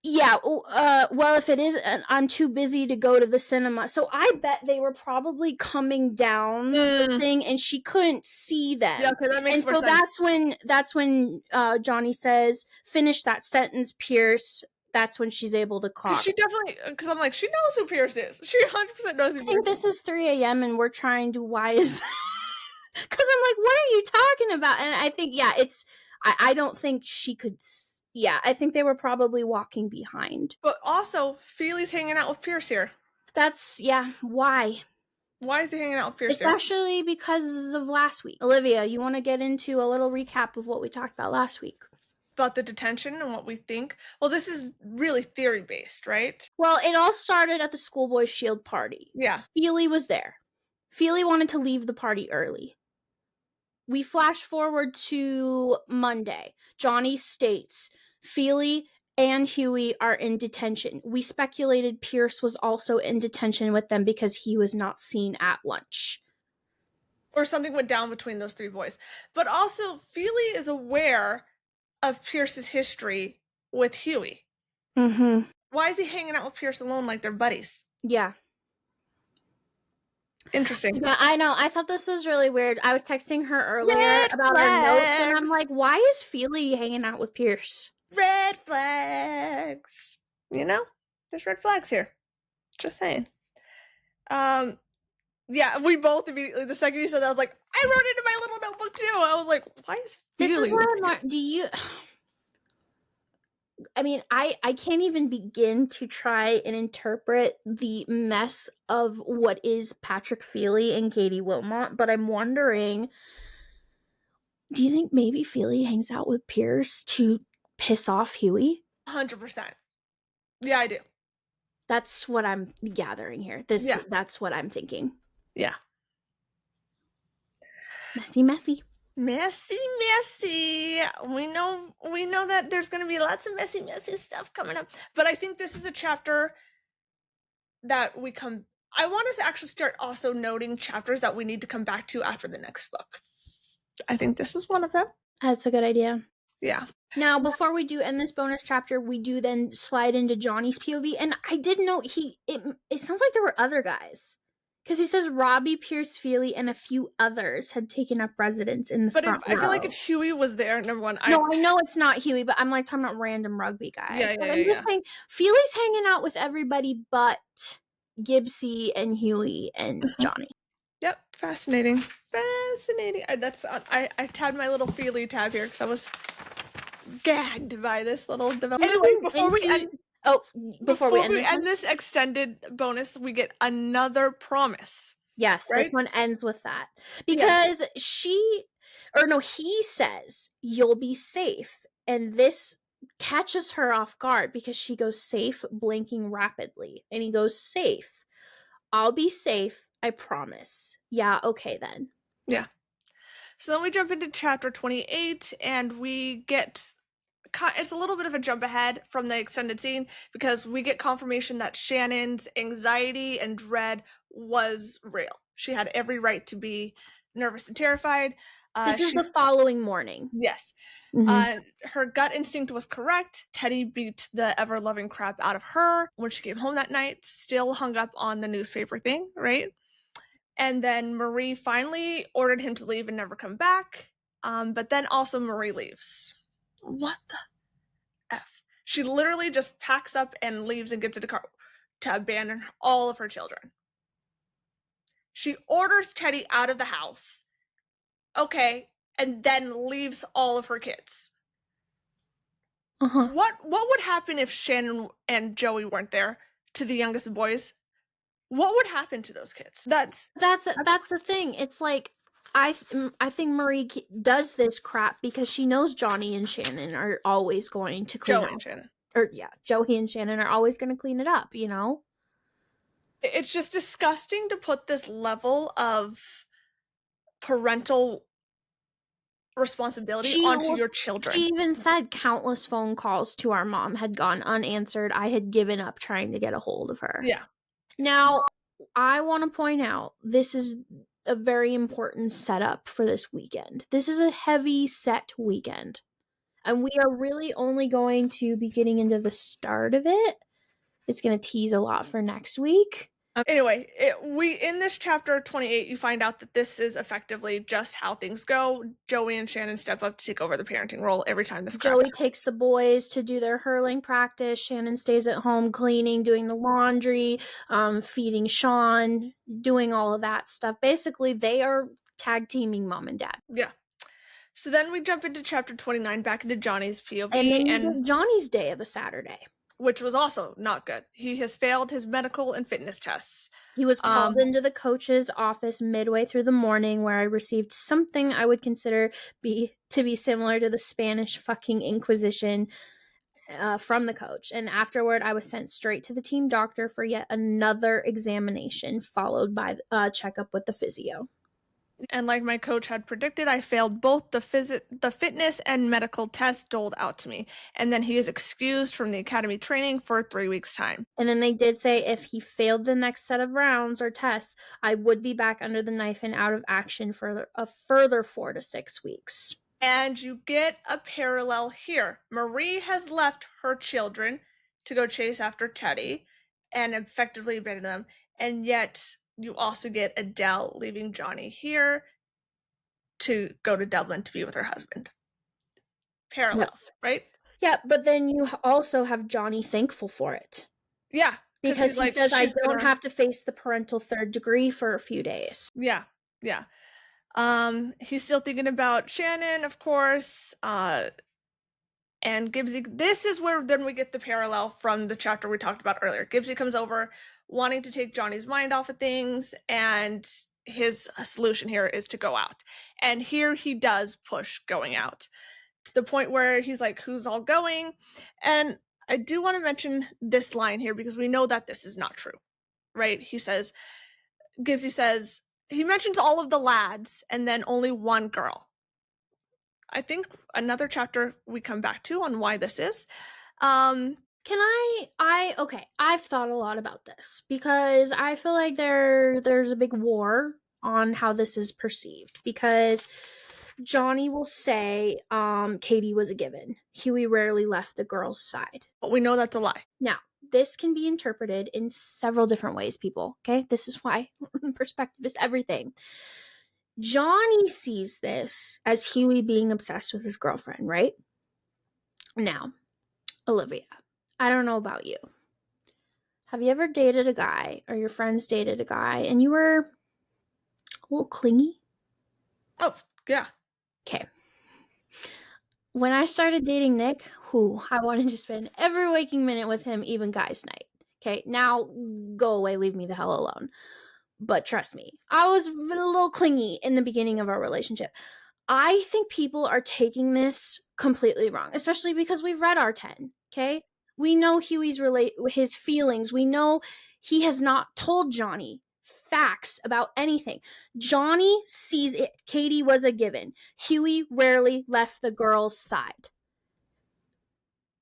Yeah. Well, if it is, I'm too busy to go to the cinema. So I bet they were probably coming down the thing, and she couldn't see them. Yeah, okay, that makes And more so sense. that's when Johnny says, "Finish that sentence, Pierce." That's when she's able to Because clock. she definitely, because I'm like, she knows who Pierce is. She 100% knows who I think Pierce this is 3 a.m. and we're trying to. Why is that? Because I'm like, what are you talking about? And I think, yeah, it's. I don't think she could. Yeah, I think they were probably walking behind. But also, Feely's hanging out with Pierce here. That's, yeah, why? Why is he hanging out with Pierce here? Especially because of last week. Olivia, you want to get into a little recap of what we talked about last week? About the detention and what we think. Well, this is really theory based, right? Well, it all started at the Schoolboys Shield party. Yeah. Feely was there. Feely wanted to leave the party early. We flash forward to Monday. Johnny states Feely and Hughie are in detention. We speculated Pierce was also in detention with them because he was not seen at lunch. Or something went down between those 3 boys. But also, Feely is aware of Pierce's history with Hughie. Mm-hmm. Why is he hanging out with Pierce alone like they're buddies? Yeah. Interesting. Yeah, I know. I thought this was really weird. I was texting her earlier Red about our notes, and I'm flags. like, why is Feely hanging out with Pierce? Red flags. You know, there's red flags here. Just saying. Yeah, we both immediately, the second you said that, I was like, I wrote it in my little notebook too. I was like, why is This is Feely what with I'm you? not. Do you? I mean, I can't even begin to try and interpret the mess of what is Patrick Feely and Katie Wilmot, but I'm wondering, do you think maybe Feely hangs out with Pierce to piss off Hughie? 100%. Yeah, I do. That's what I'm gathering here. Yeah. That's what I'm thinking. Yeah. Messy, messy. Messy, messy. We know that there's going to be lots of messy, messy stuff coming up. But I think this is a chapter that I want us to actually start also noting chapters that we need to come back to after the next book. I think this is one of them. That's a good idea. Yeah. Now, before we do end this bonus chapter, we do then slide into Johnny's POV, and I did note it sounds like there were other guys. Because he says Robbie, Pierce, Feely, and a few others had taken up residence in the front row. I feel like if Hughie was there, number one, No, I know it's not Hughie, but I'm like talking about random rugby guys. Yeah, But I'm just saying, Feely's hanging out with everybody but Gibbsy and Hughie and Johnny. Yep, fascinating. I tabbed my little Feely tab here because I was gagged by this little development. Anyway, before we end this extended bonus, we get another promise. Yes, right? This one ends with that. Because he says, you'll be safe. And this catches her off guard because she goes safe, blinking rapidly. And he goes, safe. I'll be safe, I promise. Yeah, okay then. Yeah. So then we jump into chapter 28 and we get... It's a little bit of a jump ahead from the extended scene because we get confirmation that Shannon's anxiety and dread was real. She had every right to be nervous and terrified. This is the following morning. Yes. Mm-hmm. Her gut instinct was correct. Teddy beat the ever-loving crap out of her. When she came home that night, still hung up on the newspaper thing, right? And then Marie finally ordered him to leave and never come back. But then also Marie leaves. What the F? She literally just packs up and leaves and gets in the car to abandon all of her children. She orders Teddy out of the house. Okay, and then leaves all of her kids. What would happen if Shannon and Joey weren't there to the youngest boys? What would happen to those kids? That's the thing. It's like I think Marie does this crap because she knows Johnny and Shannon are always going to clean Joey and Shannon. Joey and Shannon are always going to clean it up, you know? It's just disgusting to put this level of parental responsibility onto your children. She even said countless phone calls to our mom had gone unanswered. I had given up trying to get a hold of her. Yeah. Now, I want to point out this is a very important setup for this weekend. This is a heavy set weekend. And we are really only going to be getting into the start of it. It's going to tease a lot for next week. Anyway, in this chapter 28, you find out that this is effectively just how things go. Joey and Shannon step up to take over the parenting role every time this crap Joey takes the boys to do their hurling practice. Shannon stays at home cleaning, doing the laundry, feeding Sean, doing all of that stuff. Basically, they are tag teaming mom and dad. Yeah. So then we jump into chapter 29, back into Johnny's POV. And then you get Johnny's day of a Saturday. Which was also not good. He has failed his medical and fitness tests. He was called into the coach's office midway through the morning where I received something I would consider to be similar to the Spanish fucking Inquisition from the coach. And afterward, I was sent straight to the team doctor for yet another examination, followed by a checkup with the physio. And like my coach had predicted, I failed both the fitness and medical tests doled out to me. And then he is excused from the academy training for 3 weeks' time. And then they did say if he failed the next set of rounds or tests, I would be back under the knife and out of action for a further 4 to 6 weeks. And you get a parallel here. Marie has left her children to go chase after Teddy and effectively abandon them. And yet you also get Adele leaving Johnny here to go to Dublin to be with her husband. Parallels, right? Yeah, but then you also have Johnny thankful for it. Yeah. Because he says, I don't have to face the parental third degree for a few days. Yeah, yeah. He's still thinking about Shannon, of course, and Gibbsy. This is where then we get the parallel from the chapter we talked about earlier. Gibbsy comes over wanting to take Johnny's mind off of things, and his solution here is to go out. And here he does push going out to the point where he's like, who's all going? And I do want to mention this line here because we know that this is not true, right? Gibbsy says, he mentions all of the lads and then only one girl. I think another chapter we come back to on why this is. Can okay, I've thought a lot about this because I feel like there's a big war on how this is perceived because Johnny will say Katie was a given. Hughie rarely left the girl's side. But we know that's a lie. Now, this can be interpreted in several different ways, people. Okay? This is why perspective is everything. Johnny sees this as Hughie being obsessed with his girlfriend, right? Now, Olivia, I don't know about you. Have you ever dated a guy or your friends dated a guy and you were a little clingy? Oh, yeah. Okay. When I started dating Nick, I wanted to spend every waking minute with him, even guys' night. Okay, now go away, leave me the hell alone. But trust me, I was a little clingy in the beginning of our relationship. I think people are taking this completely wrong, especially because we've read our 10, okay? We know Hughie's his feelings. We know he has not told Johnny facts about anything. Johnny sees it. Katie was a given. Hughie rarely left the girl's side.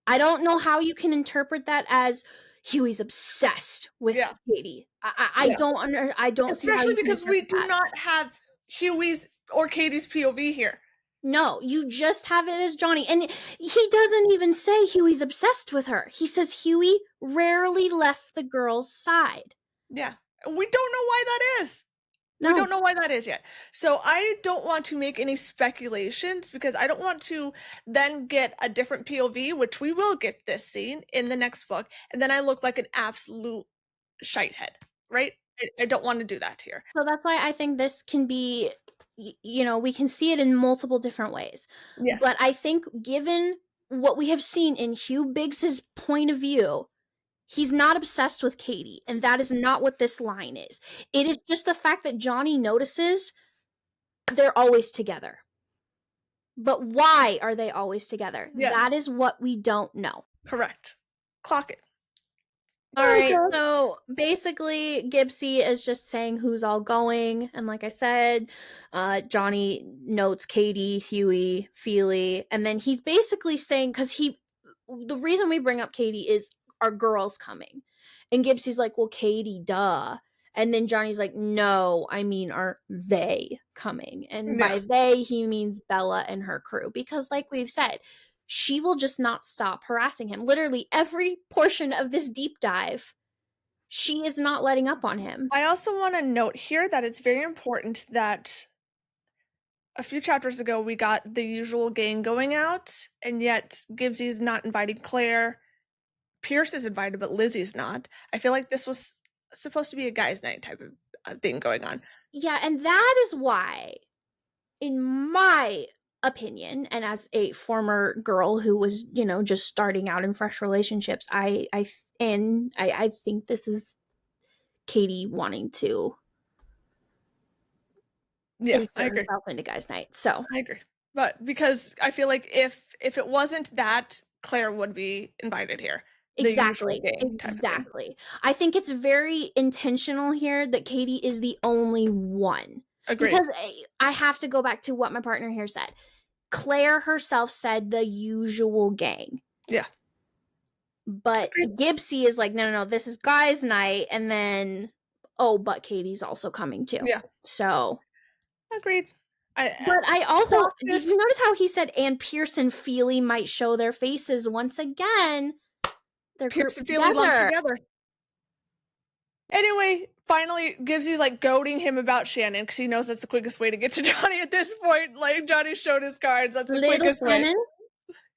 I don't know how you can interpret that as Hughie's obsessed with Katie. I Yeah. don't I don't see how Especially you can because we interpret do that. not have Hughie's or Katie's POV here. No, you just have it as Johnny. And he doesn't even say Hughie's obsessed with her. He says Hughie rarely left the girl's side. Yeah. We don't know why that is. We No. don't know why that is yet. So I don't want to make any speculations because I don't want to then get a different POV, which we will get this scene in the next book, and then I look like an absolute shithead, right? I don't want to do that here. So that's why I think this can be, we can see it in multiple different ways. Yes. But I think given what we have seen in Hugh Biggs's point of view, he's not obsessed with Katie, and that is not what this line is. It is just the fact that Johnny notices they're always together. But why are they always together? Yes. That is what we don't know. Correct. Clock it. All right, so basically Gibbsy is just saying who's all going, and like I said, Johnny notes Katie, Hughie, Feely, and then he's basically saying, the reason we bring up Katie is our girl's coming, and Gibbsy's like, well, Katie, duh, and then Johnny's like, no, I mean, are they coming? And by they, he means Bella and her crew, because like we've said, she will just not stop harassing him. Literally every portion of this deep dive, she is not letting up on him. I also want to note here that it's very important that a few chapters ago we got the usual gang going out, and yet Gibbsy's not inviting Claire. Pierce is invited, but Lizzie's not. I feel like this was supposed to be a guys' night type of thing going on. Yeah, and that is why, in my opinion, and as a former girl who was, just starting out in fresh relationships, I think this is Katie wanting to insert herself into guys' night. So I agree, but because I feel like if it wasn't that, Claire would be invited here. Exactly. I think it's very intentional here that Katie is the only one. Agreed. Because I have to go back to what my partner here said. Claire herself said the usual gang. Yeah. But Gibbsy is like, no, this is guys' night, and then, but Katie's also coming too. Yeah. So. Agreed. But I also, did you notice how he said Ann Pierce and Feely might show their faces once again? They're Pierce and Feely lumped together. Anyway, finally, Gibbsy's like goading him about Shannon because he knows that's the quickest way to get to Johnny at this point. Like, Johnny showed his cards. That's the quickest way.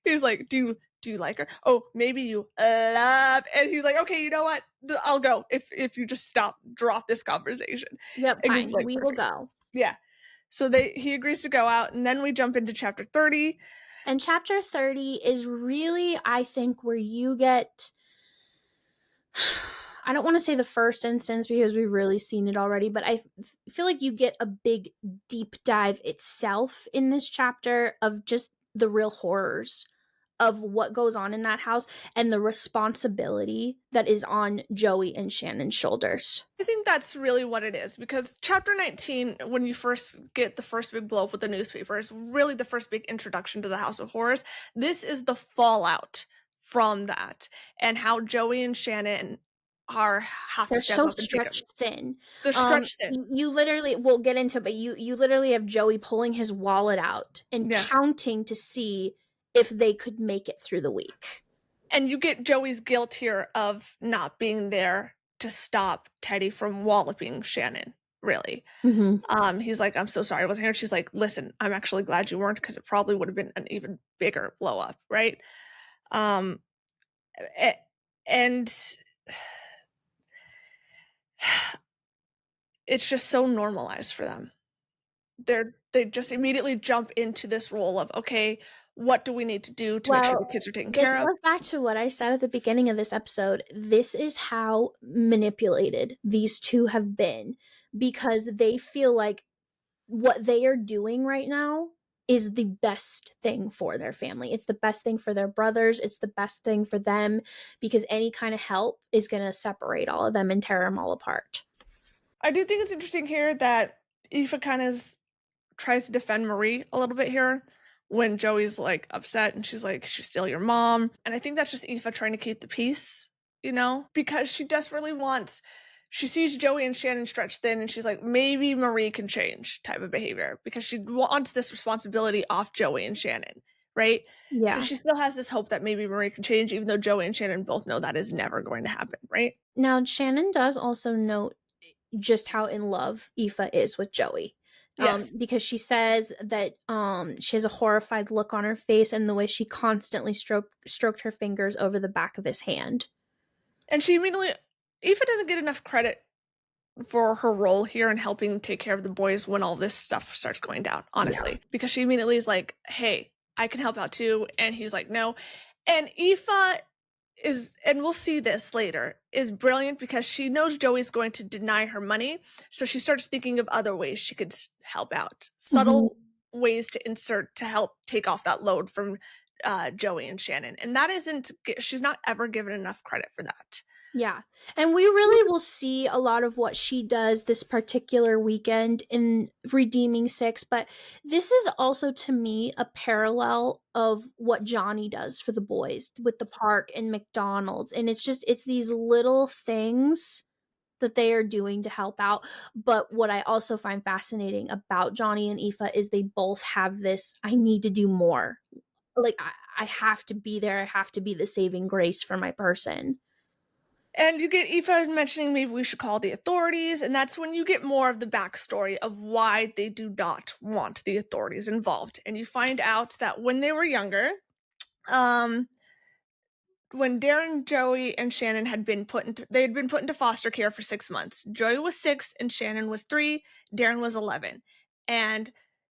He's like, do you like her? Oh, maybe you love. And he's like, okay, you know what? I'll go if you just drop this conversation. Yep, and fine. Like, we will go. Yeah. So he agrees to go out, and then we jump into chapter 30. And chapter 30 is really, I think, where you get, I don't want to say the first instance because we've really seen it already, but I feel like you get a big deep dive itself in this chapter of just the real horrors of what goes on in that house and the responsibility that is on Joey and Shannon's shoulders. I think that's really what it is because chapter 19, when you first get the first big blow up with the newspaper, is really the first big introduction to the House of Horrors. This is the fallout from that and how Joey and Shannon have to They're step so up and take it. stretched thin. They're stretched thin. You literally, we'll get into it, but you literally have Joey pulling his wallet out and Yeah. counting to see if they could make it through the week. And you get Joey's guilt here of not being there to stop Teddy from walloping Shannon, really. He's like, I'm so sorry I wasn't here. She's like, listen, I'm actually glad you weren't because it probably would have been an even bigger blow up, right? Um, a- and it's just so normalized for them. They just immediately jump into this role of, okay, what do we need to do to make sure Well, the kids are taken this care of? goes back to what I said at the beginning of this episode. This is how manipulated these two have been because they feel like what they are doing right now is the best thing for their family. It's the best thing for their brothers. It's the best thing for them because any kind of help is going to separate all of them and tear them all apart. I do think it's interesting here that Aoife kind of tries to defend Marie a little bit here when Joey's like upset and she's like, she's still your mom. And I think that's just Aoife trying to keep the peace, because she desperately wants, she sees Joey and Shannon stretched thin and she's like, maybe Marie can change type of behavior because she wants this responsibility off Joey and Shannon, right? So Yeah. she still has this hope that maybe Marie can change, even though Joey and Shannon both know that is never going to happen, right? Now, Shannon does also note just how in love Aoife is with Joey. Yes. Because she says that she has a horrified look on her face and the way she constantly stroked her fingers over the back of his hand. And she immediately, Aoife doesn't get enough credit for her role here in helping take care of the boys when all this stuff starts going down, Yeah. honestly. Because she immediately is like, hey, I can help out too. And he's like, no. And Aoife is, and we'll see this later, is brilliant because she knows Joey's going to deny her money. So she starts thinking of other ways she could help out, subtle ways to insert to help take off that load from Joey and Shannon. And that isn't, she's not ever given enough credit for that. Yeah. And we really will see a lot of what she does this particular weekend in Redeeming Six, but this is also to me a parallel of what Johnny does for the boys with the park and McDonald's. And it's these little things that they are doing to help out. But what I also find fascinating about Johnny and Aoife is they both have this I need to do more. Like I have to be there. I have to be the saving grace for my person. And you get Aoife mentioning maybe we should call the authorities, and that's when you get more of the backstory of why they do not want the authorities involved. And you find out that when they were younger, um, when Darren, Joey, and Shannon had been they had been put into foster care for 6 months. Joey was 6 and Shannon was 3. Darren was 11, and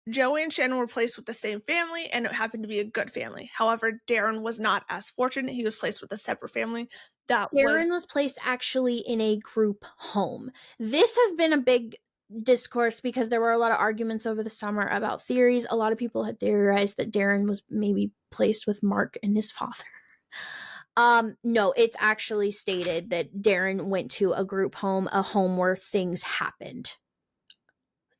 Joey and Shannon were placed with the same family, and it happened to be a good family. However, Darren was not as fortunate. He was placed with a separate family that was. Darren was placed actually in a group home. This has been a big discourse because there were a lot of arguments over the summer about theories. A lot of people had theorized that Darren was maybe placed with Mark and his father. No, it's actually stated that Darren went to a group home, a home where things happened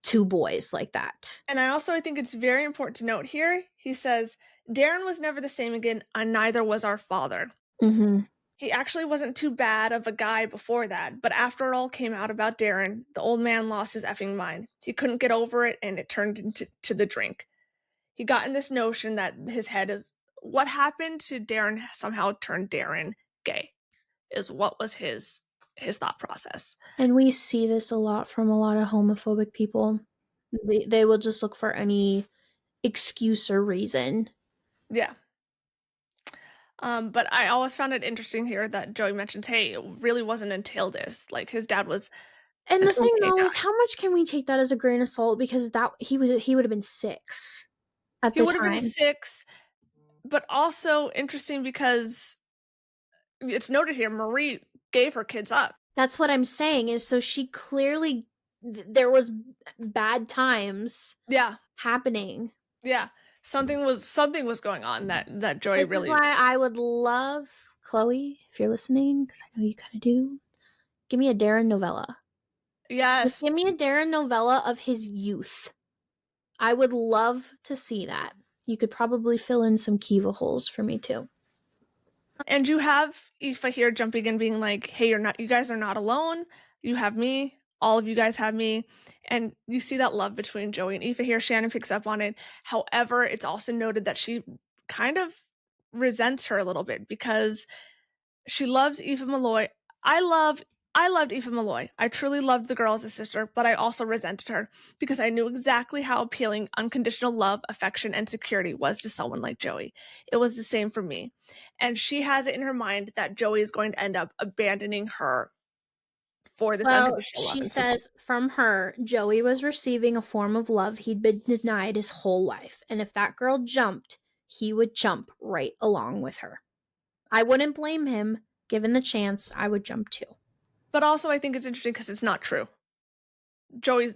to boys like that. And I think it's very important to note here, he says, Darren was never the same again, and neither was our father. Mm-hmm. He actually wasn't too bad of a guy before that, but after it all came out about Darren, the old man lost his effing mind. He couldn't get over it, and it turned into the drink. He got in this notion that his head is, what happened to Darren somehow turned Darren gay, is what was his thought process. And we see this a lot from a lot of homophobic people. They will just look for any excuse or reason. Yeah. But I always found it interesting here that Joey mentions, hey, it really wasn't until this. Like his dad was And an the thing okay though is guy. how much can we take that as a grain of salt because that he would have been 6 at He the would have been time. 6, but also interesting because it's noted here Marie gave her kids up. That's what I'm saying is so she clearly there was bad times Yeah. happening. Yeah. Something was going on that Joey This is really. why I would love Chloe, if you're listening, because I know you kind of do. Give me a Darren novella. Just Yes. give me a Darren novella of his youth. I would love to see that. You could probably fill in some Kiva holes for me too. And you have Aoife here jumping in, being like, "Hey, you guys are not alone. You have me. All of you guys have me." And you see that love between Joey and Aoife here. Shannon picks up on it. However, it's also noted that she kind of resents her a little bit because she loves Aoife Malloy. I love I loved Aoife Malloy. I truly loved the girl as a sister, but I also resented her because I knew exactly how appealing unconditional love, affection, and security was to someone like Joey. It was the same for me. And she has it in her mind that Joey is going to end up abandoning her for this Well, unconditional love she and support. says from her, Joey was receiving a form of love he'd been denied his whole life. And if that girl jumped, he would jump right along with her. I wouldn't blame him. Given the chance, I would jump too. But also, I think it's interesting because it's not true. Joey,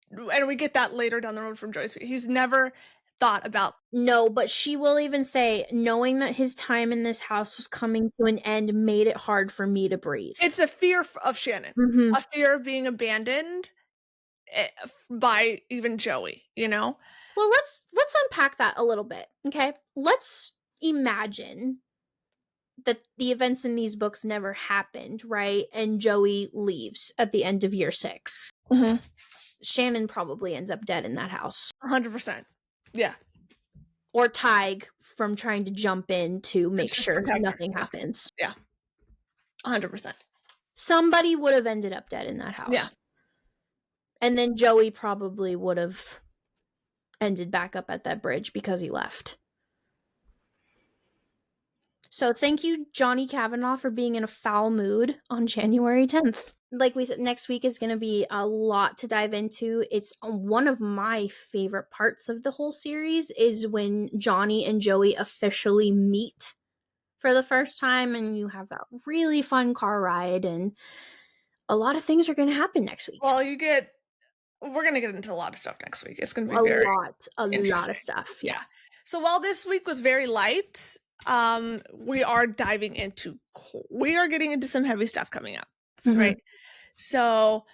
and we get that later down the road from Joey's. He's never thought about. No, but she will even say, knowing that his time in this house was coming to an end made it hard for me to breathe. It's a fear of Shannon, Mm-hmm. a fear of being abandoned by even Joey, you know? Well, let's unpack that a little bit, okay? Let's imagine that the events in these books never happened, right? And Joey leaves at the end of year 6. Mhm. Shannon probably ends up dead in that house. 100%. Yeah. Or Tig from trying to jump in to make It's just sure protect her. nothing Yeah. happens. Yeah. 100%. Somebody would have ended up dead in that Yeah. house. And then Joey probably would have ended back up at that bridge because he left. So thank you, Johnny Kavanagh, for being in a foul mood on January 10th. Like we said, next week is going to be a lot to dive into. It's one of my favorite parts of the whole series is when Johnny and Joey officially meet for the first time, and you have that really fun car ride, and a lot of things are going to happen next week. Well, we're going to get into a lot of stuff next week. It's going to be A very lot of interesting. stuff. Yeah. Yeah. So while this week was very light, we are diving into, we are getting into some heavy stuff coming up, Mhm. right? So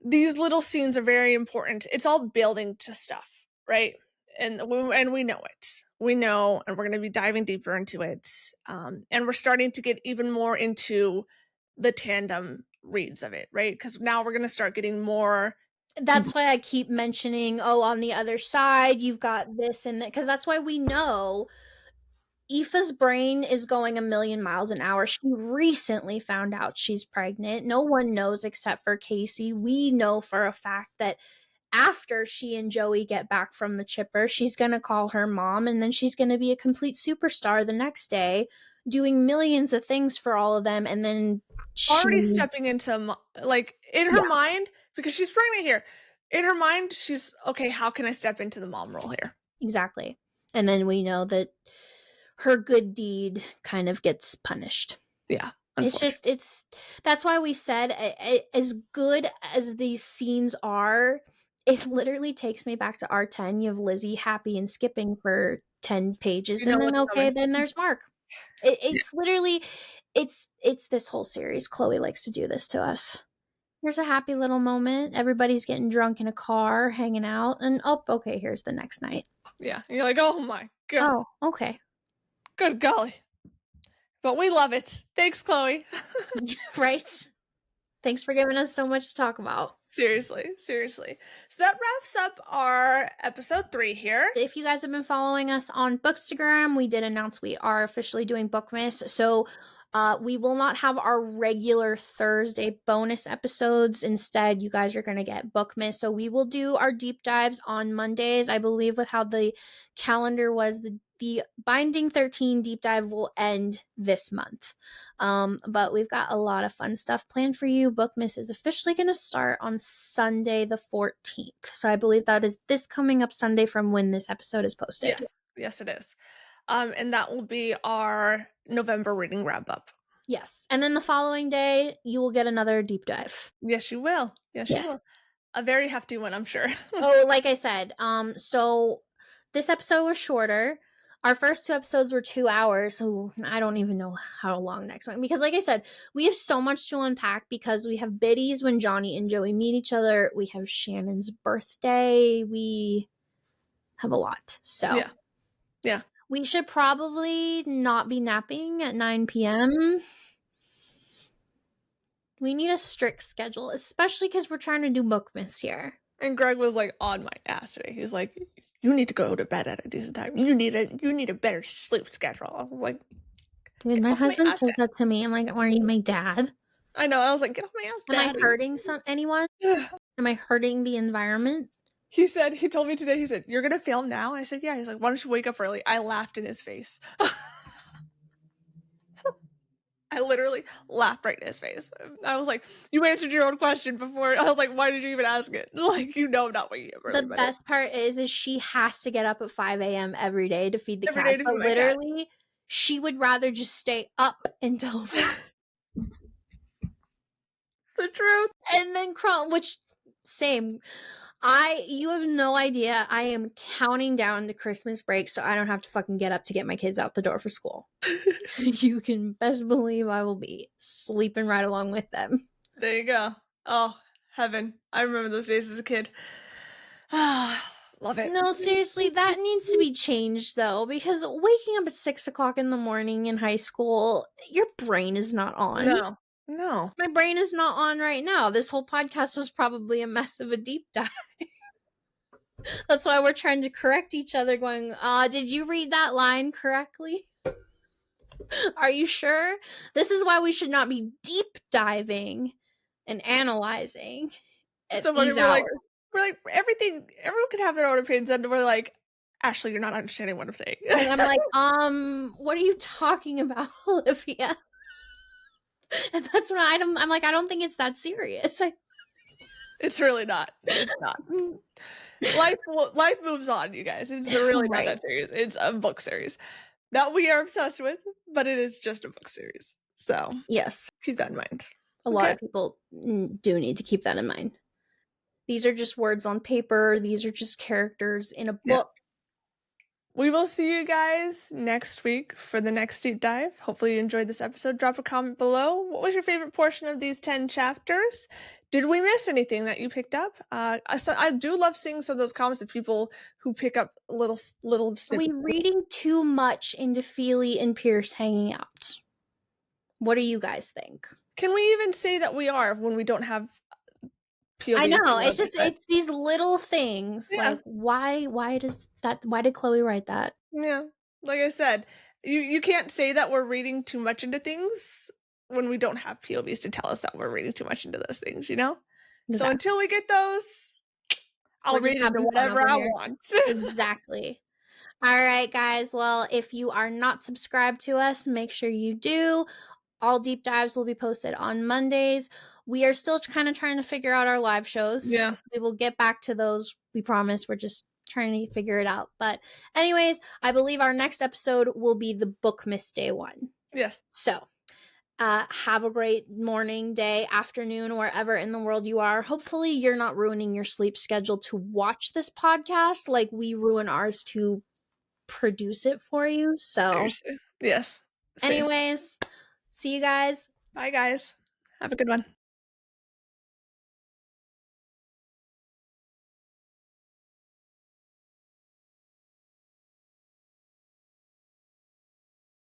these little scenes are very important. It's all building to stuff, right? And we know it. We know, and we're going to be diving deeper into it. And we're starting to get even more into the tandem reads of it, right? Because now we're going to start getting more. That's why I keep mentioning, oh, on the other side, you've got this and that, because that's why we know Aoife's brain is going a million miles an hour. She recently found out she's pregnant. No one knows except for Casey. We know for a fact that after she and Joey get back from the chipper, she's going to call her mom, and then she's going to be a complete superstar the next day, doing millions of things for all of them. And then Already she, stepping into, like, in her yeah, mind, because she's pregnant here. In her mind, she's okay. How can I step into the mom role here? exactly. And then we know that her good deed kind of gets punished. Yeah, It's unfortunately. just, that's why we said, as good as these scenes are, it literally takes me back to R10. You have Lizzie happy and skipping for 10 pages, You know and then what's okay, coming. then there's Mark. Yeah, It's literally, it's this whole series. Chloe likes to do this to us. Here's a happy little moment. Everybody's getting drunk in a car, hanging out, and oh, okay, here's the next night. yeah. And you're like, oh my god, Oh, okay. good golly. But we love it. Thanks, Chloe. Right? Thanks for giving us so much to talk about. Seriously, seriously. So that wraps up our episode 3 here. If you guys have been following us on Bookstagram, we did announce we are officially doing Bookmas. So we will not have our regular Thursday bonus episodes. Instead, you guys are going to get Bookmas. So we will do our deep dives on Mondays. I believe with how the calendar was, the Binding 13 deep dive will end this month. But we've got a lot of fun stuff planned for you. Bookmas is officially going to start on Sunday the 14th. So I believe that is this coming up Sunday from when this episode is posted. Yes, yes, it is. And that will be our November reading wrap up. Yes. And then the following day, you will get another deep dive. Yes, you will. Yes, you Yes. will. A very hefty one, I'm sure. Oh, like I said, so this episode was shorter. Our first 2 episodes were 2 hours, so I don't even know how long next one, because like I said, we have so much to unpack because we have Biddy's when Johnny and Joey meet each other. We have Shannon's birthday. We have a lot. So Yeah. Yeah. we should probably not be napping at 9 p.m. We need a strict schedule, especially because we're trying to do Bookmas here. And Greg was like on my ass today. He's like, "You need to go to bed at a decent time. You need a better sleep schedule." I was like, Dude, "Get my off my husband ass, says Dad." that to me. I'm like, are you my dad? I know. I was like, "Get off my ass, Am I Daddy." hurting anyone? Am I hurting the environment? He told me today, he said, "You're gonna film now?" And I said, "Yeah." He's like, "Why don't you wake up early?" I laughed in his face. I literally laughed right in his face. I was like, "You answered your own question before." I was like, "Why did you even ask it?" Like, you know I'm not waking up The early, but best part is she has to get up at 5 a.m. every day to feed the every cat, day to but feed my cat. literally, she would rather just stay up until 5 It's the truth. and then crawl, which same. You have no idea. I am counting down to Christmas break so I don't have to fucking get up to get my kids out the door for school. You can best believe I will be sleeping right along with them. There you go. Oh, heaven. I remember those days as a kid. Ah, love it. No, seriously, that needs to be changed though, because waking up at 6 o'clock in the morning in high school, your brain is not on. No. No. My brain is not on right now. This whole podcast was probably a mess of a deep dive. That's why we're trying to correct each other, going, did you read that line correctly? Are you sure? This is why we should not be deep diving and analyzing at So funny, these hours. we're like, everyone can have their own opinions, and we're like, "Ashley, you're not understanding what I'm saying." And I'm like, what are you talking about, Olivia? And that's when I'm like, I don't think it's that serious. It's really not. It's not. Life moves on, you guys. It's really not Right. that serious. It's a book series that we are obsessed with, but it is just a book series. So Yes. keep that in mind. A lot Okay. of people do need to keep that in mind. These are just words on paper. These are just characters in a Yeah. book. We will see you guys next week for the next deep dive. Hopefully you enjoyed this episode. Drop a comment below. What was your favorite portion of these 10 chapters? Did we miss anything that you picked up? I do love seeing some of those comments of people who pick up little Are we snippets. reading too much into Feely and Pierce hanging out? What do you guys think? Can we even say that we are when we don't have I POVs? know, it's just it's these little things. Yeah. Like why why did Chloe write that? Yeah. Like I said, you can't say that we're reading too much into things when we don't have POVs to tell us that we're reading too much into those things, you know? So Exactly. until we get those, I'll We're just read into having fun whatever over I here. want. Exactly. All right, guys. Well, if you are not subscribed to us, make sure you do. All deep dives will be posted on Mondays. We are still kind of trying to figure out our live shows. Yeah. We will get back to those. We promise. We're just trying to figure it out. But, anyways, I believe our next episode will be the Bookmas Day one. Yes. So, have a great morning, day, afternoon, wherever in the world you are. Hopefully, you're not ruining your sleep schedule to watch this podcast like we ruin ours to produce it for you. So, Seriously. Yes. Seriously. anyways, see you guys. Bye, guys. Have a good one.